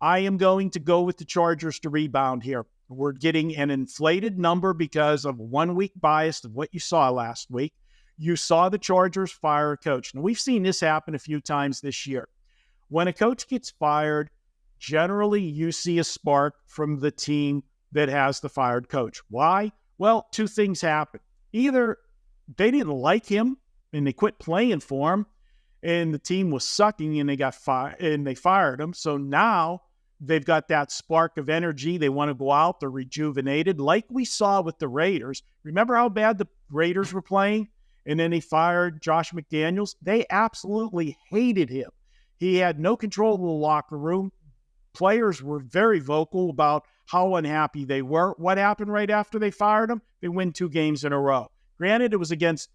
I am going to go with the Chargers to rebound here. We're getting an inflated number because of 1 week bias of what you saw last week. You saw the Chargers fire a coach. Now, we've seen this happen a few times this year. When a coach gets fired, generally you see a spark from the team that has the fired coach. Why? Well, two things happen. Either they didn't like him and they quit playing for him, and the team was sucking and they got fired and they fired him. So now they've got that spark of energy. They want to go out. They're rejuvenated, like we saw with the Raiders. Remember how bad the Raiders were playing? And then they fired Josh McDaniels. They absolutely hated him. He had no control of the locker room. Players were very vocal about how unhappy they were. What happened right after they fired him? They win 2 games in a row. Granted, it was against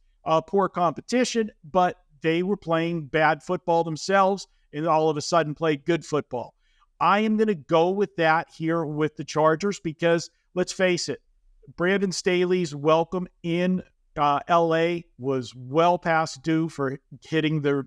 poor competition, but they were playing bad football themselves and all of a sudden played good football. I am going to go with that here with the Chargers because, let's face it, Brandon Staley's welcome in LA was well past due for hitting the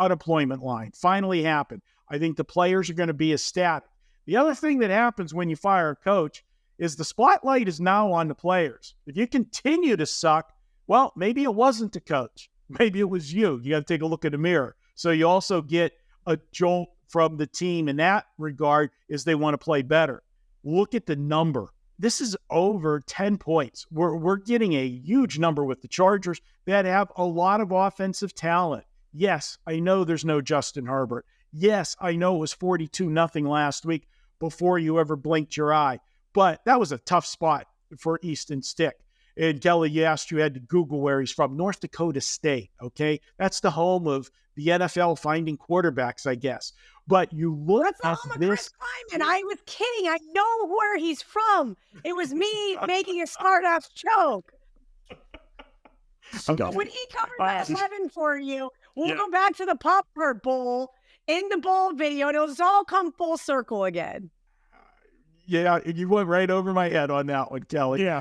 unemployment line. Finally happened. I think the players are going to be ecstatic. The other thing that happens when you fire a coach is the spotlight is now on the players. If you continue to suck, well, maybe it wasn't the coach. Maybe it was you. You got to take a look in the mirror. So you also get a jolt from the team in that regard is they want to play better. Look at the number. This is over 10 points. We're getting a huge number with the Chargers that have a lot of offensive talent. Yes, I know there's no Justin Herbert. Yes, I know it was 42-0 last week before you ever blinked your eye. But that was a tough spot for Easton Stick. And Kelly, you asked, you had to Google where he's from. North Dakota State, okay? That's the home of the NFL finding quarterbacks, I guess. But you look That's the at home of this. Chris Kleiman. I was kidding. I know where he's from. It was me making a smart-ass joke. When he covered that 11 for you, we'll go back to the Popcorn Bowl in the bowl video, and it'll all come full circle again. Yeah, you went right over my head on that one, Kelly. Yeah.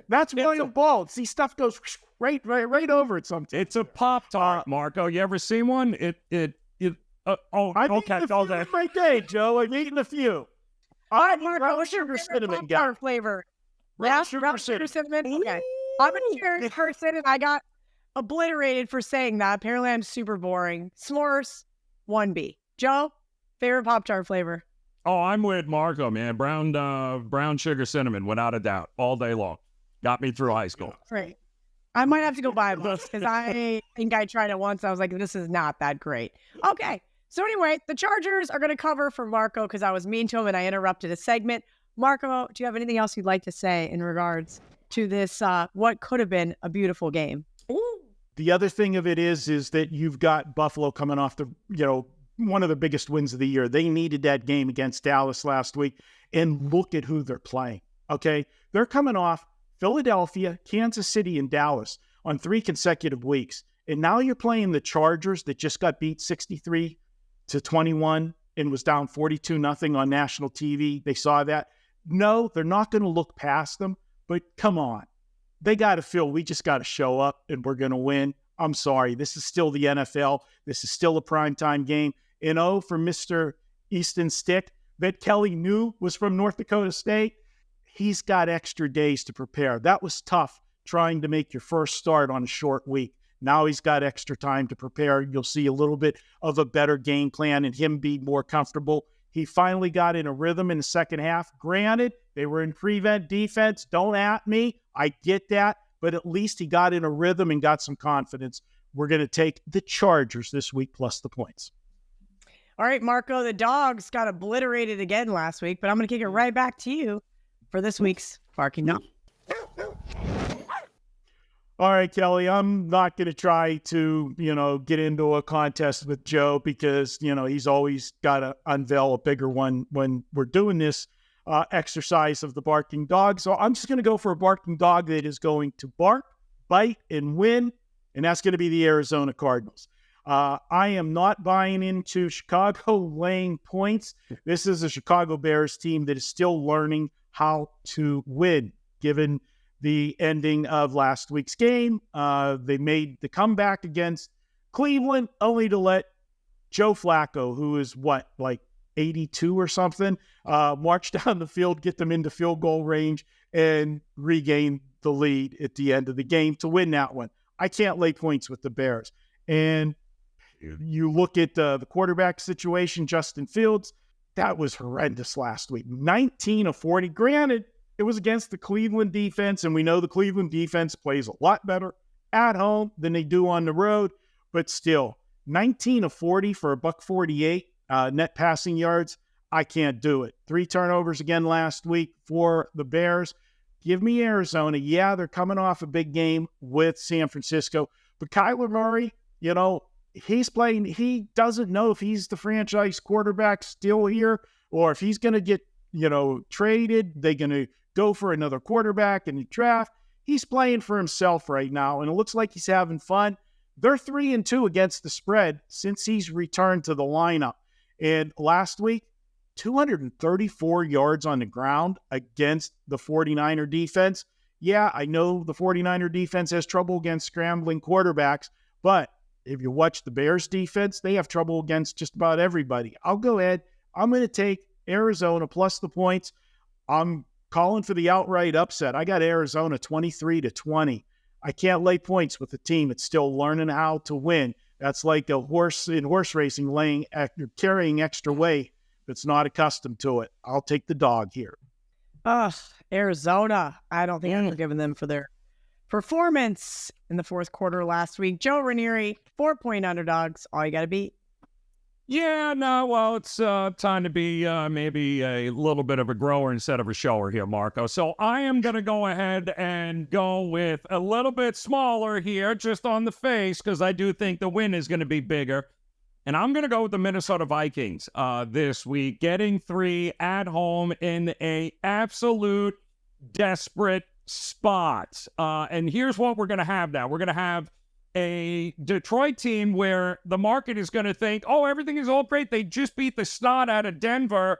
That's why I'm bald. See, stuff goes right over it sometimes. It's a Pop-Tart, Marco. You ever seen one? I've eaten a few in my day, Joe. I've eaten a few. All right, Marco, what's your sugar favorite cinnamon Pop-Tart guy. flavor? Brown Brown sugar cinnamon? Okay. I'm a cheers person, and I got obliterated for saying that. Apparently, I'm super boring. S'mores, 1B. Joe, favorite Pop-Tart flavor? Oh, I'm with Marco, man. Brown sugar cinnamon, without a doubt, all day long. Got me through high school. Great. I might have to go buy one because I think I tried it once. I was like, this is not that great. Okay. So anyway, the Chargers are going to cover for Marco because I was mean to him and I interrupted a segment. Marco, do you have anything else you'd like to say in regards to this, what could have been a beautiful game? Ooh. The other thing of it is that you've got Buffalo coming off one of the biggest wins of the year. They needed that game against Dallas last week, and look at who they're playing. Okay. They're coming off Philadelphia, Kansas City, and Dallas on 3 consecutive weeks. And now you're playing the Chargers that just got beat 63-21 and was down 42-0 on national TV. They saw that. No, they're not going to look past them, but come on. They got to feel we just got to show up and we're going to win. I'm sorry. This is still the NFL. This is still a primetime game. And for Mr. Easton Stick that Kelly knew was from North Dakota State, he's got extra days to prepare. That was tough trying to make your first start on a short week. Now he's got extra time to prepare. You'll see a little bit of a better game plan and him be more comfortable. He finally got in a rhythm in the second half. Granted, they were in prevent defense. Don't at me. I get that. But at least he got in a rhythm and got some confidence. We're going to take the Chargers this week plus the points. All right, Marco, the Dogs got obliterated again last week, but I'm going to kick it right back to you for this week's Barking Dog. All right, Kelly, I'm not going to try to, get into a contest with Joe because, he's always got to unveil a bigger one when we're doing this exercise of the Barking Dog. So I'm just going to go for a Barking Dog that is going to bark, bite, and win, and that's going to be the Arizona Cardinals. I am not buying into Chicago laying points. This is a Chicago Bears team that is still learning how to win, given the ending of last week's game. They made the comeback against Cleveland, only to let Joe Flacco, who is 82 or something, march down the field, get them into field goal range, and regain the lead at the end of the game to win that one. I can't lay points with the Bears. And you look at the quarterback situation, Justin Fields, that was horrendous last week. 19 of 40. Granted, it was against the Cleveland defense, and we know the Cleveland defense plays a lot better at home than they do on the road, but still, 19 of 40 for a $148 net passing yards. I can't do it. 3 turnovers again last week for the Bears. Give me Arizona. Yeah, they're coming off a big game with San Francisco, but Kyler Murray, he's playing. He doesn't know if he's the franchise quarterback still here or if he's going to get, traded. They're going to go for another quarterback in the draft. He's playing for himself right now, and it looks like he's having fun. They're 3-2 against the spread since he's returned to the lineup. And last week, 234 yards on the ground against the 49er defense. Yeah, I know the 49er defense has trouble against scrambling quarterbacks, but if you watch the Bears defense, they have trouble against just about everybody. I'll go ahead. I'm going to take Arizona plus the points. I'm calling for the outright upset. I got Arizona 23-20. I can't lay points with a team that's still learning how to win. That's like a horse in horse racing carrying extra weight that's not accustomed to it. I'll take the dog here. Arizona. I don't think I'm forgiving them for their performance in the fourth quarter last week. Joe Raineri, 4-point underdogs. All you got to beat. Yeah, no, well, it's time to be maybe a little bit of a grower instead of a shower here, Marco. So I am going to go ahead and go with a little bit smaller here, just on the face, because I do think the win is going to be bigger. And I'm going to go with the Minnesota Vikings this week, getting 3 at home in a absolute desperate spot. And here's what we're going to have now. We're going to have a Detroit team where the market is going to think, oh, everything is all great. They just beat the snot out of Denver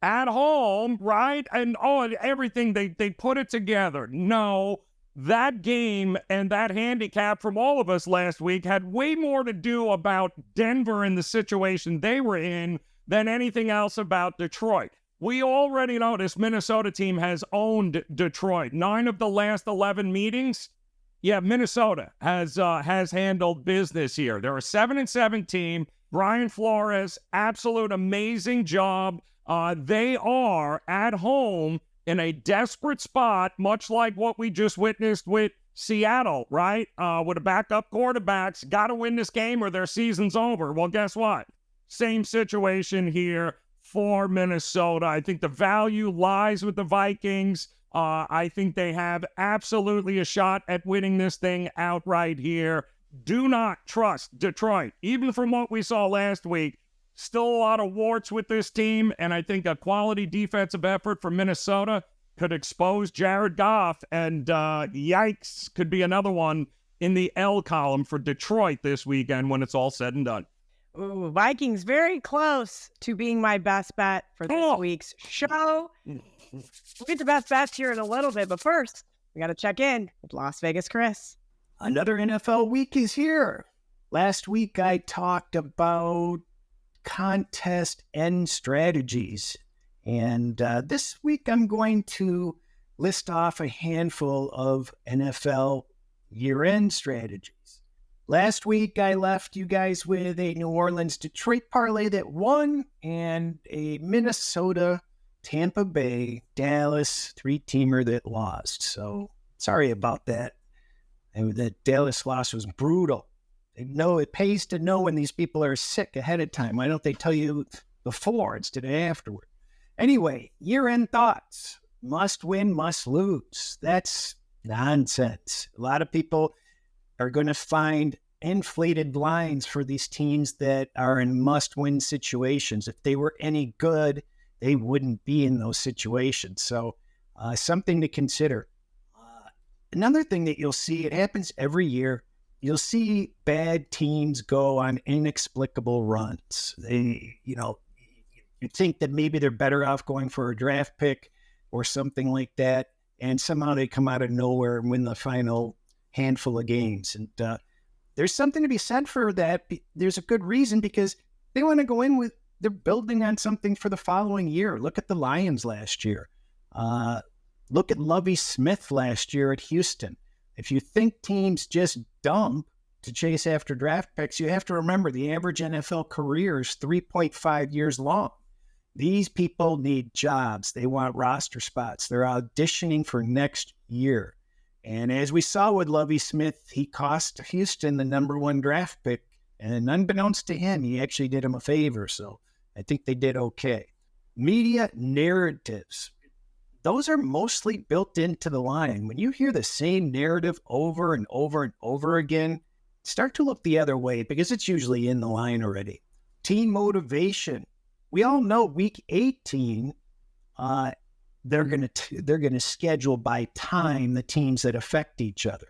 at home, right? And everything, they put it together. No, that game and that handicap from all of us last week had way more to do about Denver and the situation they were in than anything else about Detroit. We already know this Minnesota team has owned Detroit. 9 of the last 11 meetings. Yeah, Minnesota has handled business here. They're a 7-7 team. Brian Flores, absolute amazing job. They are at home in a desperate spot, much like what we just witnessed with Seattle, right? With a backup quarterbacks, got to win this game or their season's over. Well, guess what? Same situation here for Minnesota. I think the value lies with the Vikings. I think they have absolutely a shot at winning this thing outright here. Do not trust Detroit. Even from what we saw last week, still a lot of warts with this team, and I think a quality defensive effort from Minnesota could expose Jared Goff, and yikes, could be another one in the L column for Detroit this weekend when it's all said and done. Ooh, Vikings very close to being my best bet for this week's show. We'll get to best bets here in a little bit, but first, we got to check in with Las Vegas Cris. Another NFL week is here. Last week, I talked about contest end strategies, and this week, I'm going to list off a handful of NFL year-end strategies. Last week, I left you guys with a New Orleans-Detroit parlay that won and a Minnesota-Tampa Bay-Dallas 3-teamer that lost. So sorry about that. And that Dallas loss was brutal. They know it pays to know when these people are sick ahead of time. Why don't they tell you before instead of afterward? Anyway, year-end thoughts. Must win, must lose. That's nonsense. A lot of people are going to find inflated lines for these teams that are in must-win situations. If they were any good, they wouldn't be in those situations. So something to consider. Another thing that you'll see, it happens every year, you'll see bad teams go on inexplicable runs. They, you think that maybe they're better off going for a draft pick or something like that, and somehow they come out of nowhere and win the final handful of games. And there's something to be said for that. There's a good reason, because they want to go in with they're building on something for the following year. Look at the Lions last year. Look at Lovie Smith last year at Houston. If you think teams just dump to chase after draft picks, you have to remember the average NFL career is 3.5 years long. These people need jobs. They want roster spots. They're auditioning for next year. And as we saw with Lovie Smith, he cost Houston the #1 draft pick. And unbeknownst to him, he actually did him a favor. So I think they did okay. Media narratives. Those are mostly built into the line. When you hear the same narrative over and over and over again, start to look the other way because it's usually in the line already. Team motivation. We all know week 18, they're gonna schedule by time the teams that affect each other.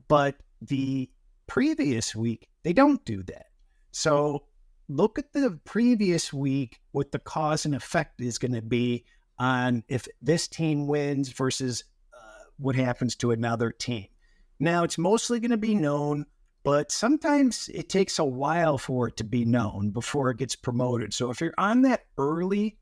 But the previous week, they don't do that. So look at the previous week, what the cause and effect is going to be on if this team wins versus what happens to another team. Now, it's mostly going to be known, but sometimes it takes a while for it to be known before it gets promoted. So if you're on that early,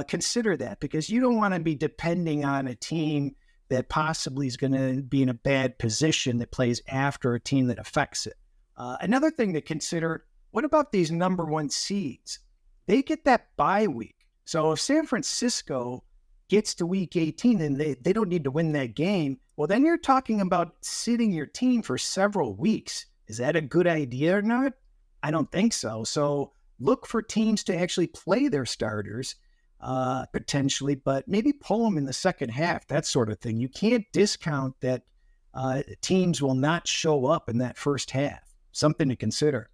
consider that because you don't want to be depending on a team that possibly is going to be in a bad position that plays after a team that affects it. Another thing to consider, what about these #1 seeds? They get that bye week. So if San Francisco gets to week 18 and they don't need to win that game, well, then you're talking about sitting your team for several weeks. Is that a good idea or not? I don't think so. So look for teams to actually play their starters potentially, but maybe pull them in the second half, that sort of thing. You can't discount that teams will not show up in that first half. Something to consider.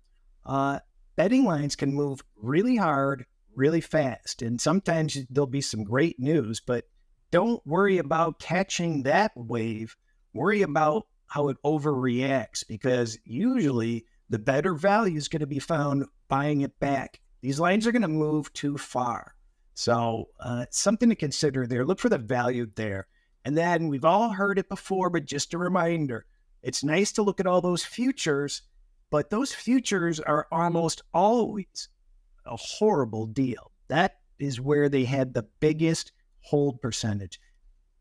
Betting lines can move really hard, really fast, and sometimes there'll be some great news, but don't worry about catching that wave. Worry about how it overreacts because usually the better value is going to be found buying it back. These lines are going to move too far. So something to consider there. Look for the value there. And then we've all heard it before, but just a reminder, it's nice to look at all those futures, but those futures are almost always a horrible deal. That is where they had the biggest hold percentage.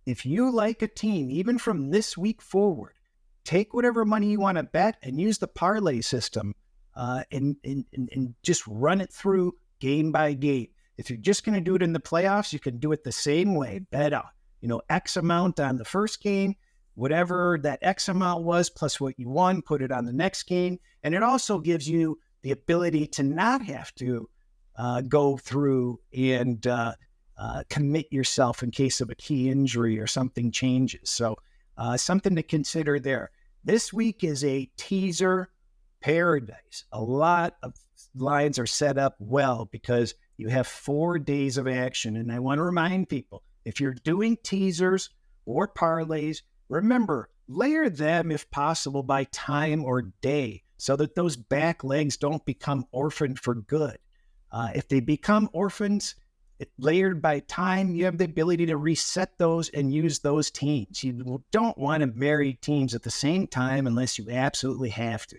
If you like a team, even from this week forward, take whatever money you want to bet and use the parlay system and just run it through game by game. If you're just going to do it in the playoffs, you can do it the same way. Bet X amount on the first game, whatever that X amount was, plus what you won, put it on the next game. And it also gives you the ability to not have to go through and commit yourself in case of a key injury or something changes. So something to consider there. This week is a teaser paradise. A lot of lines are set up well because you have 4 days of action. And I want to remind people, if you're doing teasers or parlays, remember, layer them if possible by time or day so that those back legs don't become orphaned for good. If they become orphans, layered by time, you have the ability to reset those and use those teams. You don't want to marry teams at the same time unless you absolutely have to.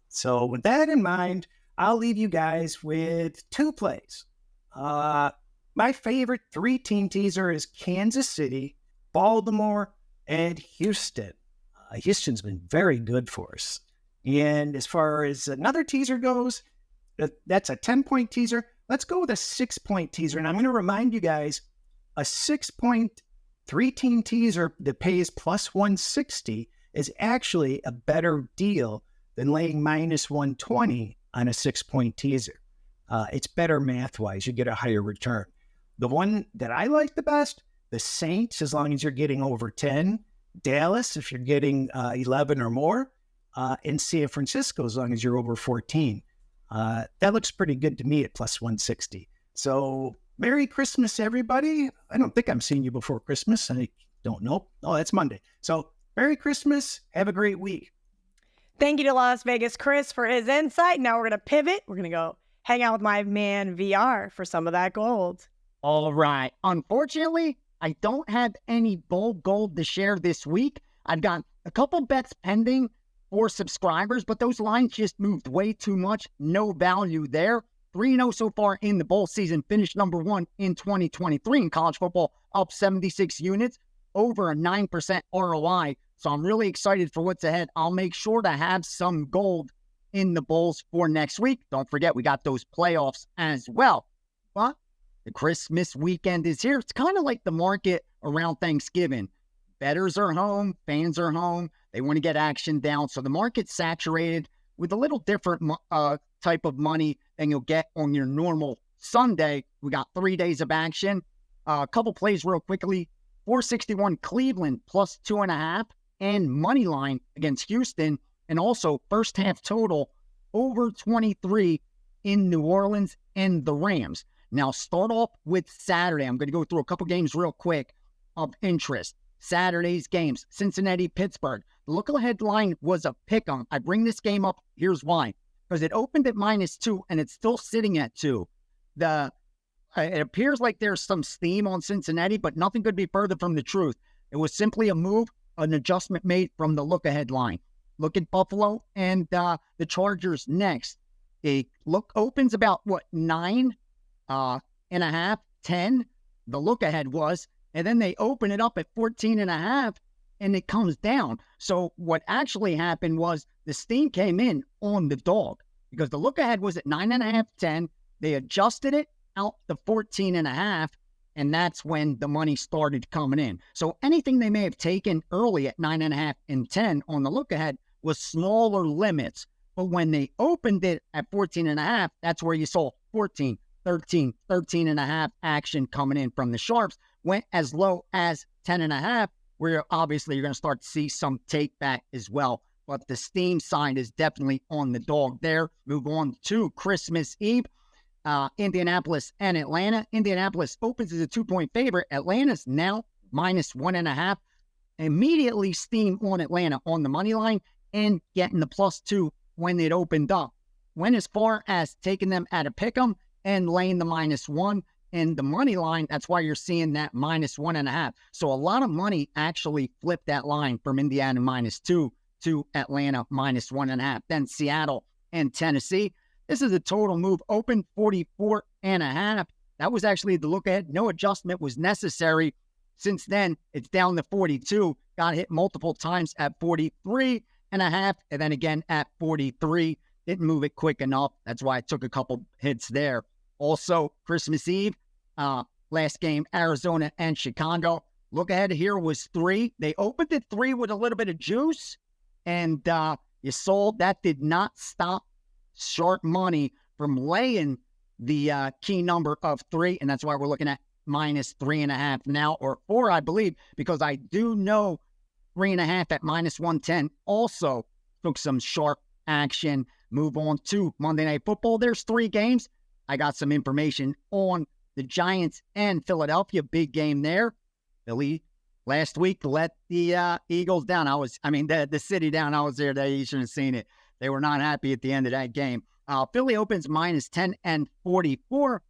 So with that in mind, I'll leave you guys with 2 plays. My favorite 3-team teaser is Kansas City, Baltimore, and Houston. Houston's been very good for us. And as far as another teaser goes, that's a 10-point teaser. Let's go with a 6-point teaser. And I'm going to remind you guys, a 6-point 3-team teaser that pays plus 160 is actually a better deal than laying minus 120 on a 6-point teaser. It's better math-wise. You get a higher return. The one that I like the best, the Saints, as long as you're getting over 10, Dallas, if you're getting 11 or more, and San Francisco, as long as you're over 14. That looks pretty good to me at plus 160. So Merry Christmas, everybody. I don't think I'm seeing you before Christmas. I don't know. Oh, that's Monday. So Merry Christmas. Have a great week. Thank you to Las Vegas Cris for his insight. Now we're going to pivot. We're going to go hang out with my man VR for some of that gold. All right. Unfortunately, I don't have any bold gold to share this week. I've got a couple bets pending for subscribers, but those lines just moved way too much. No value there. 3-0 so far in the bowl season, finished number 1 in 2023 in college football, up 76 units, over a 9% ROI. So I'm really excited for what's ahead. I'll make sure to have some gold in the bowls for next week. Don't forget, we got those playoffs as well. But the Christmas weekend is here. It's kind of like the market around Thanksgiving. Bettors are home, fans are home. They want to get action down. So the market's saturated with a little different type of money than you'll get on your normal Sunday. We got 3 days of action. A couple plays real quickly. 461 Cleveland plus 2.5 and money line against Houston. And also first half total over 23 in New Orleans and the Rams. Now start off with Saturday. I'm going to go through a couple games real quick of interest. Saturday's games, Cincinnati, Pittsburgh. The look-ahead line was a pick-em. I bring this game up. Here's why. Because it opened at -2 and it's still sitting at 2. It appears like there's some steam on Cincinnati, but nothing could be further from the truth. It was simply a move, an adjustment made from the look-ahead line. Look at Buffalo and the Chargers next. It opens about, 9.5, 10, the look-ahead was, and then they open it up at 14.5, and it comes down. So what actually happened was the steam came in on the dog because the look-ahead was at 9.5, 10. They adjusted it out to 14.5, and that's when the money started coming in. So anything they may have taken early at 9.5 and 10 on the look-ahead was smaller limits. But when they opened it at 14.5, that's where you saw 14, 13, 13.5 action coming in from the sharps. Went as low as 10.5, where obviously you're going to start to see some take back as well. But the steam sign is definitely on the dog there. Move on to Christmas Eve. Indianapolis and Atlanta. Indianapolis opens as a 2-point favorite. Atlanta's now -1.5. Immediately steam on Atlanta on the money line and getting the +2 when it opened up. Went as far as taking them at a pick'em and laying the -1 and the money line. That's why you're seeing that -1.5. So a lot of money actually flipped that line from Indiana -2 to Atlanta -1.5. Then Seattle and Tennessee. This is a total move. Open 44.5. That was actually the look ahead. No adjustment was necessary. Since then, it's down to 42. Got hit multiple times at 43.5, and then again at 43. Didn't move it quick enough. That's why it took a couple hits there. Also, Christmas Eve, last game, Arizona and Chicago. Look ahead here was 3. They opened at 3 with a little bit of juice, and you saw that did not stop sharp money from laying the key number of 3, and that's why we're looking at -3.5 now, or 4, I believe, because I do know 3.5 at -110 also took some sharp action. Move on to Monday Night Football. There's 3 games. I got some information on the Giants and Philadelphia. Big game there. Philly last week let the Eagles down. The city down. I was there. You should have seen it. They were not happy at the end of that game. Philly opens -10 and 44.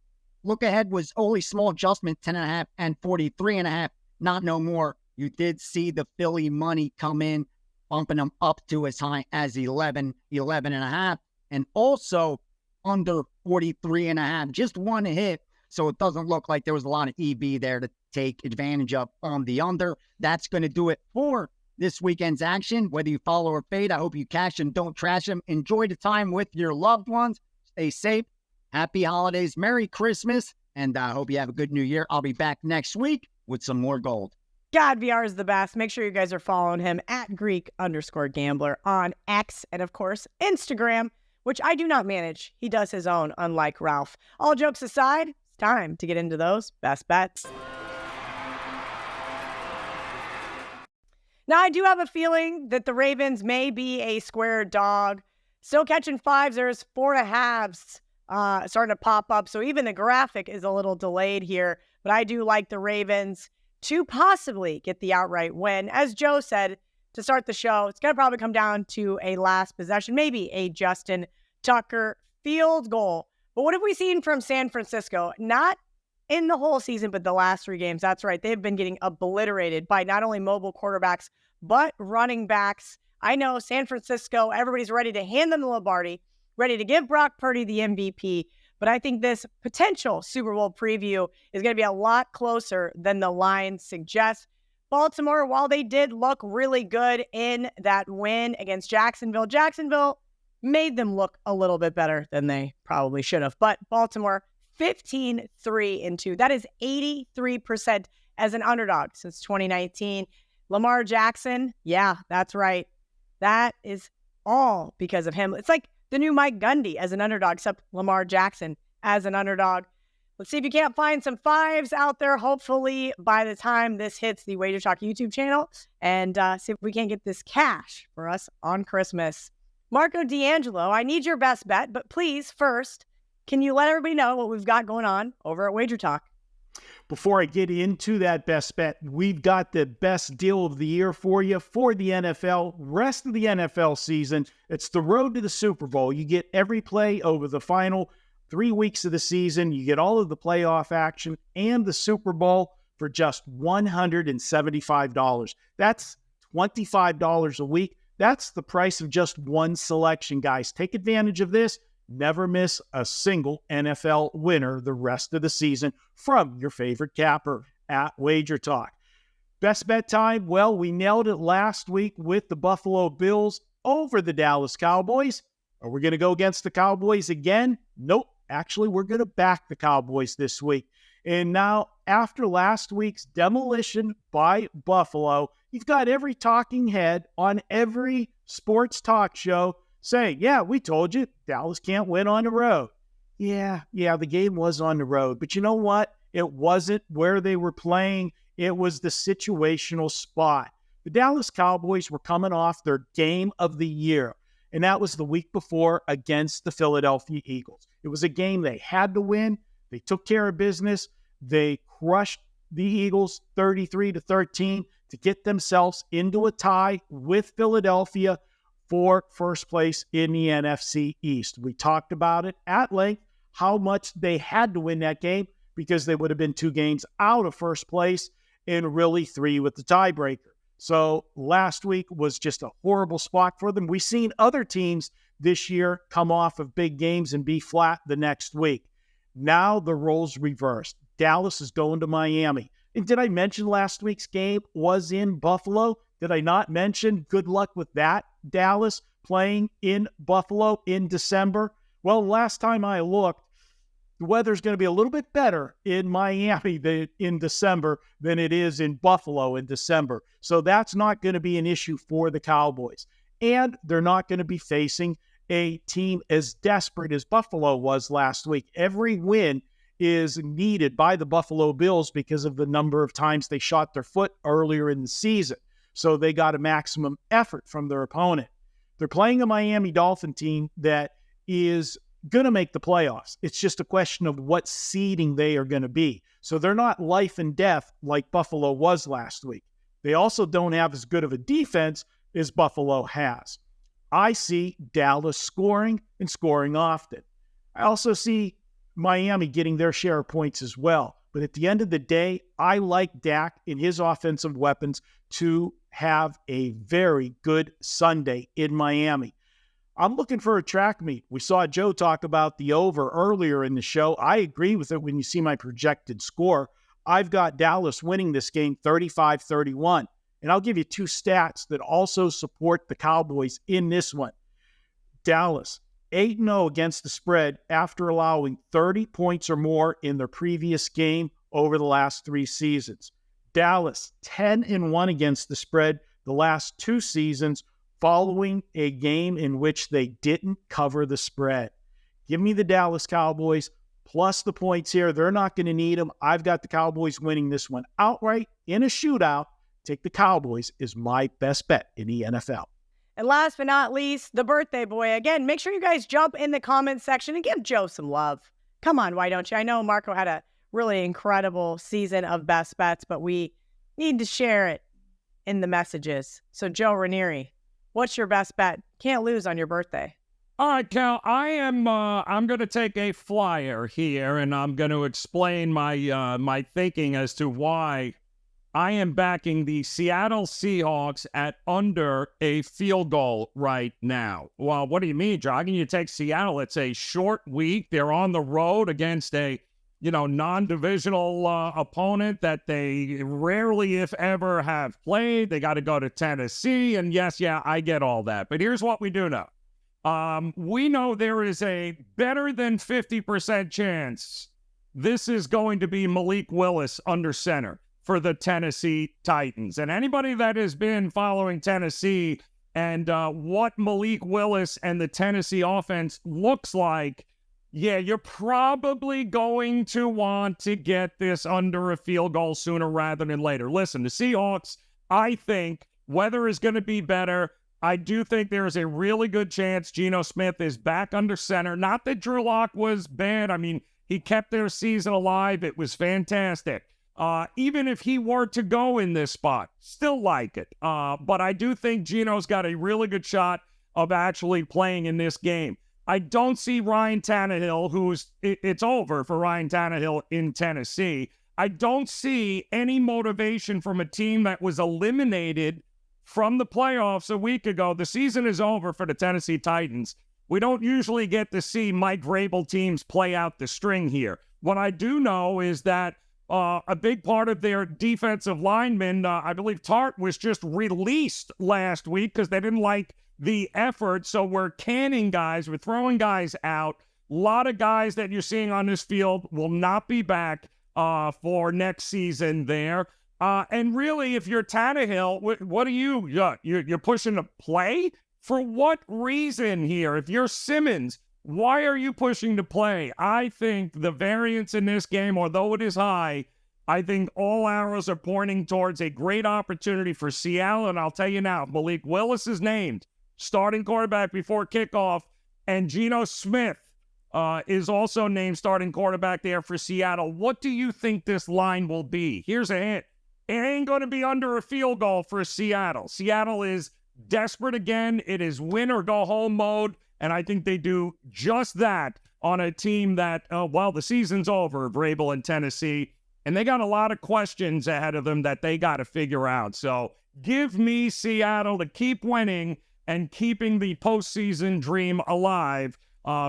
Look ahead was only small adjustment, 10.5 and 43.5. Not no more. You did see the Philly money come in, bumping them up to as high as 11.5, and also under 43.5. Just one hit, so it doesn't look like there was a lot of EV there to take advantage of on the under. That's going to do it for this weekend's action. Whether you follow or fade, I hope you cash them, don't trash them. Enjoy the time with your loved ones. Stay safe. Happy holidays. Merry Christmas. And I hope you have a good new year. I'll be back next week with some more gold. God, VR is the best. Make sure you guys are following him at Greek_Gambler on X and, of course, Instagram, which I do not manage. He does his own, unlike Ralph. All jokes aside, it's time to get into those best bets. Now, I do have a feeling that the Ravens may be a square dog. Still catching 5s. There's 4.5s starting to pop up. So even the graphic is a little delayed here. But I do like the Ravens to possibly get the outright win. As Joe said to start the show, it's going to probably come down to a last possession, maybe a Justin Tucker field goal. But what have we seen from San Francisco? Not in the whole season, but the last 3 games. That's right. They've been getting obliterated by not only mobile quarterbacks, but running backs. I know San Francisco, everybody's ready to hand them the Lombardi, ready to give Brock Purdy the MVP. But I think this potential Super Bowl preview is going to be a lot closer than the line suggests. Baltimore, while they did look really good in that win against Jacksonville, Jacksonville made them look a little bit better than they probably should have. But Baltimore, 15-3-2. That is 83% as an underdog since 2019. Lamar Jackson, yeah, that's right. That is all because of him. It's like the new Mike Gundy as an underdog, except Lamar Jackson as an underdog. Let's see if you can't find some fives out there, hopefully by the time this hits the Wager Talk YouTube channel, and see if we can't get this cash for us on Christmas. Marco D'Angelo, I need your best bet, but please, first, can you let everybody know what we've got going on over at Wager Talk? Before I get into that best bet, we've got the best deal of the year for you for the NFL, rest of the NFL season. It's the road to the Super Bowl. You get every play over the final 3 weeks of the season. You get all of the playoff action and the Super Bowl for just $175. That's $25 a week. That's the price of just one selection, guys. Take advantage of this. Never miss a single NFL winner the rest of the season from your favorite capper at Wager Talk. Best bet time? Well, we nailed it last week with the Buffalo Bills over the Dallas Cowboys. Are we going to go against the Cowboys again? Nope. Actually, we're going to back the Cowboys this week. And now, after last week's demolition by Buffalo, you've got every talking head on every sports talk show saying, yeah, we told you, Dallas can't win on the road. Yeah, the game was on the road. But you know what? It wasn't where they were playing. It was the situational spot. The Dallas Cowboys were coming off their game of the year, and that was the week before against the Philadelphia Eagles. It was a game they had to win. They took care of business. They crushed the Eagles 33-13 to get themselves into a tie with Philadelphia for first place in the NFC East. We talked about it at length, how much they had to win that game because they would have been 2 games out of first place and really 3 with the tiebreaker. So last week was just a horrible spot for them. We've seen other teams this year come off of big games and be flat the next week. Now the roles reversed. Dallas is going to Miami. And did I mention last week's game was in Buffalo? Did I not mention good luck with that? Dallas playing in Buffalo in December? Well, last time I looked, the weather's going to be a little bit better in Miami in December than it is in Buffalo in December. So that's not going to be an issue for the Cowboys. And they're not going to be facing a team as desperate as Buffalo was last week. Every win is needed by the Buffalo Bills because of the number of times they shot their foot earlier in the season. So they got a maximum effort from their opponent. They're playing a Miami Dolphin team that is going to make the playoffs. It's just a question of what seeding they are going to be. So they're not life and death like Buffalo was last week. They also don't have as good of a defense as Buffalo has. I see Dallas scoring and scoring often. I also see Miami getting their share of points as well. But at the end of the day, I like Dak and his offensive weapons to have a very good Sunday in Miami. I'm looking for a track meet. We saw Joe talk about the over earlier in the show. I agree with it when you see my projected score. I've got Dallas winning this game 35-31. And I'll give you 2 stats that also support the Cowboys in this one. Dallas, 8-0 against the spread after allowing 30 points or more in their previous game over the last 3 seasons. Dallas, 10-1 against the spread the last 2 seasons following a game in which they didn't cover the spread. Give me the Dallas Cowboys plus the points here. They're not going to need them. I've got the Cowboys winning this one outright in a shootout. Take the Cowboys is my best bet in the NFL. And last but not least, the birthday boy. Again, make sure you guys jump in the comments section and give Joe some love. Come on, why don't you? I know Marco had a really incredible season of best bets, but we need to share it in the messages. So Joe Raineri, what's your best bet? Can't lose on your birthday. All right, Cal, I'm going to take a flyer here, and I'm going to explain my thinking as to why I am backing the Seattle Seahawks at under a field goal right now. Well, what do you mean, Jogging? You take Seattle. It's a short week. They're on the road against a, non-divisional opponent that they rarely, if ever, have played. They got to go to Tennessee. And yes, I get all that. But here's what we do know. We know there is a better than 50% chance this is going to be Malik Willis under center for the Tennessee Titans. And anybody that has been following Tennessee and what Malik Willis and the Tennessee offense looks like, you're probably going to want to get this under a field goal sooner rather than later. Listen, the Seahawks, I think, weather is going to be better. I do think there is a really good chance Geno Smith is back under center. Not that Drew Lock was bad. I mean, he kept their season alive. It was fantastic. Even if he were to go in this spot, still like it. But I do think Geno's got a really good shot of actually playing in this game. I don't see Ryan Tannehill, it's over for Ryan Tannehill in Tennessee. I don't see any motivation from a team that was eliminated from the playoffs a week ago. The season is over for the Tennessee Titans. We don't usually get to see Mike Vrabel teams play out the string here. What I do know is that a big part of their defensive linemen, I believe Tart was just released last week because they didn't like the effort. So we're canning guys, we're throwing guys out. A lot of guys that you're seeing on this field will not be back for next season there. And really, if you're Tannehill, what are you? You're pushing to play? For what reason here? If you're Simmons, why are you pushing to play? I think the variance in this game, although it is high, I think all arrows are pointing towards a great opportunity for Seattle. And I'll tell you now, Malik Willis is named starting quarterback before kickoff, and Geno Smith is also named starting quarterback there for Seattle. What do you think this line will be? Here's a hint. It ain't going to be under a field goal for Seattle. Seattle is desperate again. It is win or go home mode. And I think they do just that on a team that, the season's over, Vrabel and Tennessee. And they got a lot of questions ahead of them that they got to figure out. So give me Seattle to keep winning and keeping the postseason dream alive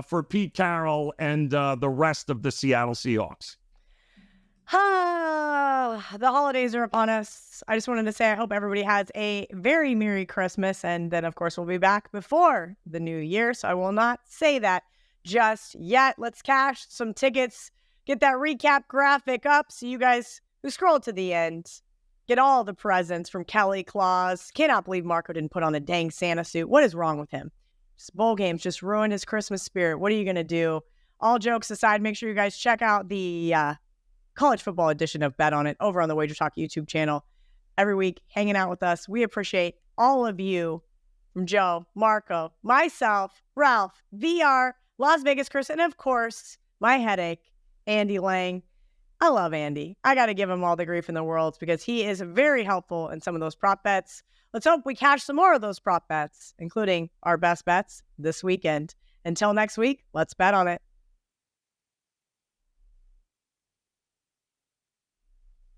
for Pete Carroll and the rest of the Seattle Seahawks. The holidays are upon us. I just wanted to say I hope everybody has a very Merry Christmas. And then, of course, we'll be back before the new year. So I will not say that just yet. Let's cash some tickets. Get that recap graphic up so you guys who scroll to the end get all the presents from Kelly Claus. Cannot believe Marco didn't put on a dang Santa suit. What is wrong with him? Just bowl games just ruined his Christmas spirit. What are you going to do? All jokes aside, make sure you guys check out the college football edition of Bet On It over on the Wager Talk YouTube channel every week, hanging out with us. We appreciate all of you, from Joe, Marco, myself, Ralph, VR, Las Vegas Cris, and of course, my headache, Andy Lang. I love Andy. I got to give him all the grief in the world because he is very helpful in some of those prop bets. Let's hope we cash some more of those prop bets, including our best bets this weekend. Until next week, let's bet on it.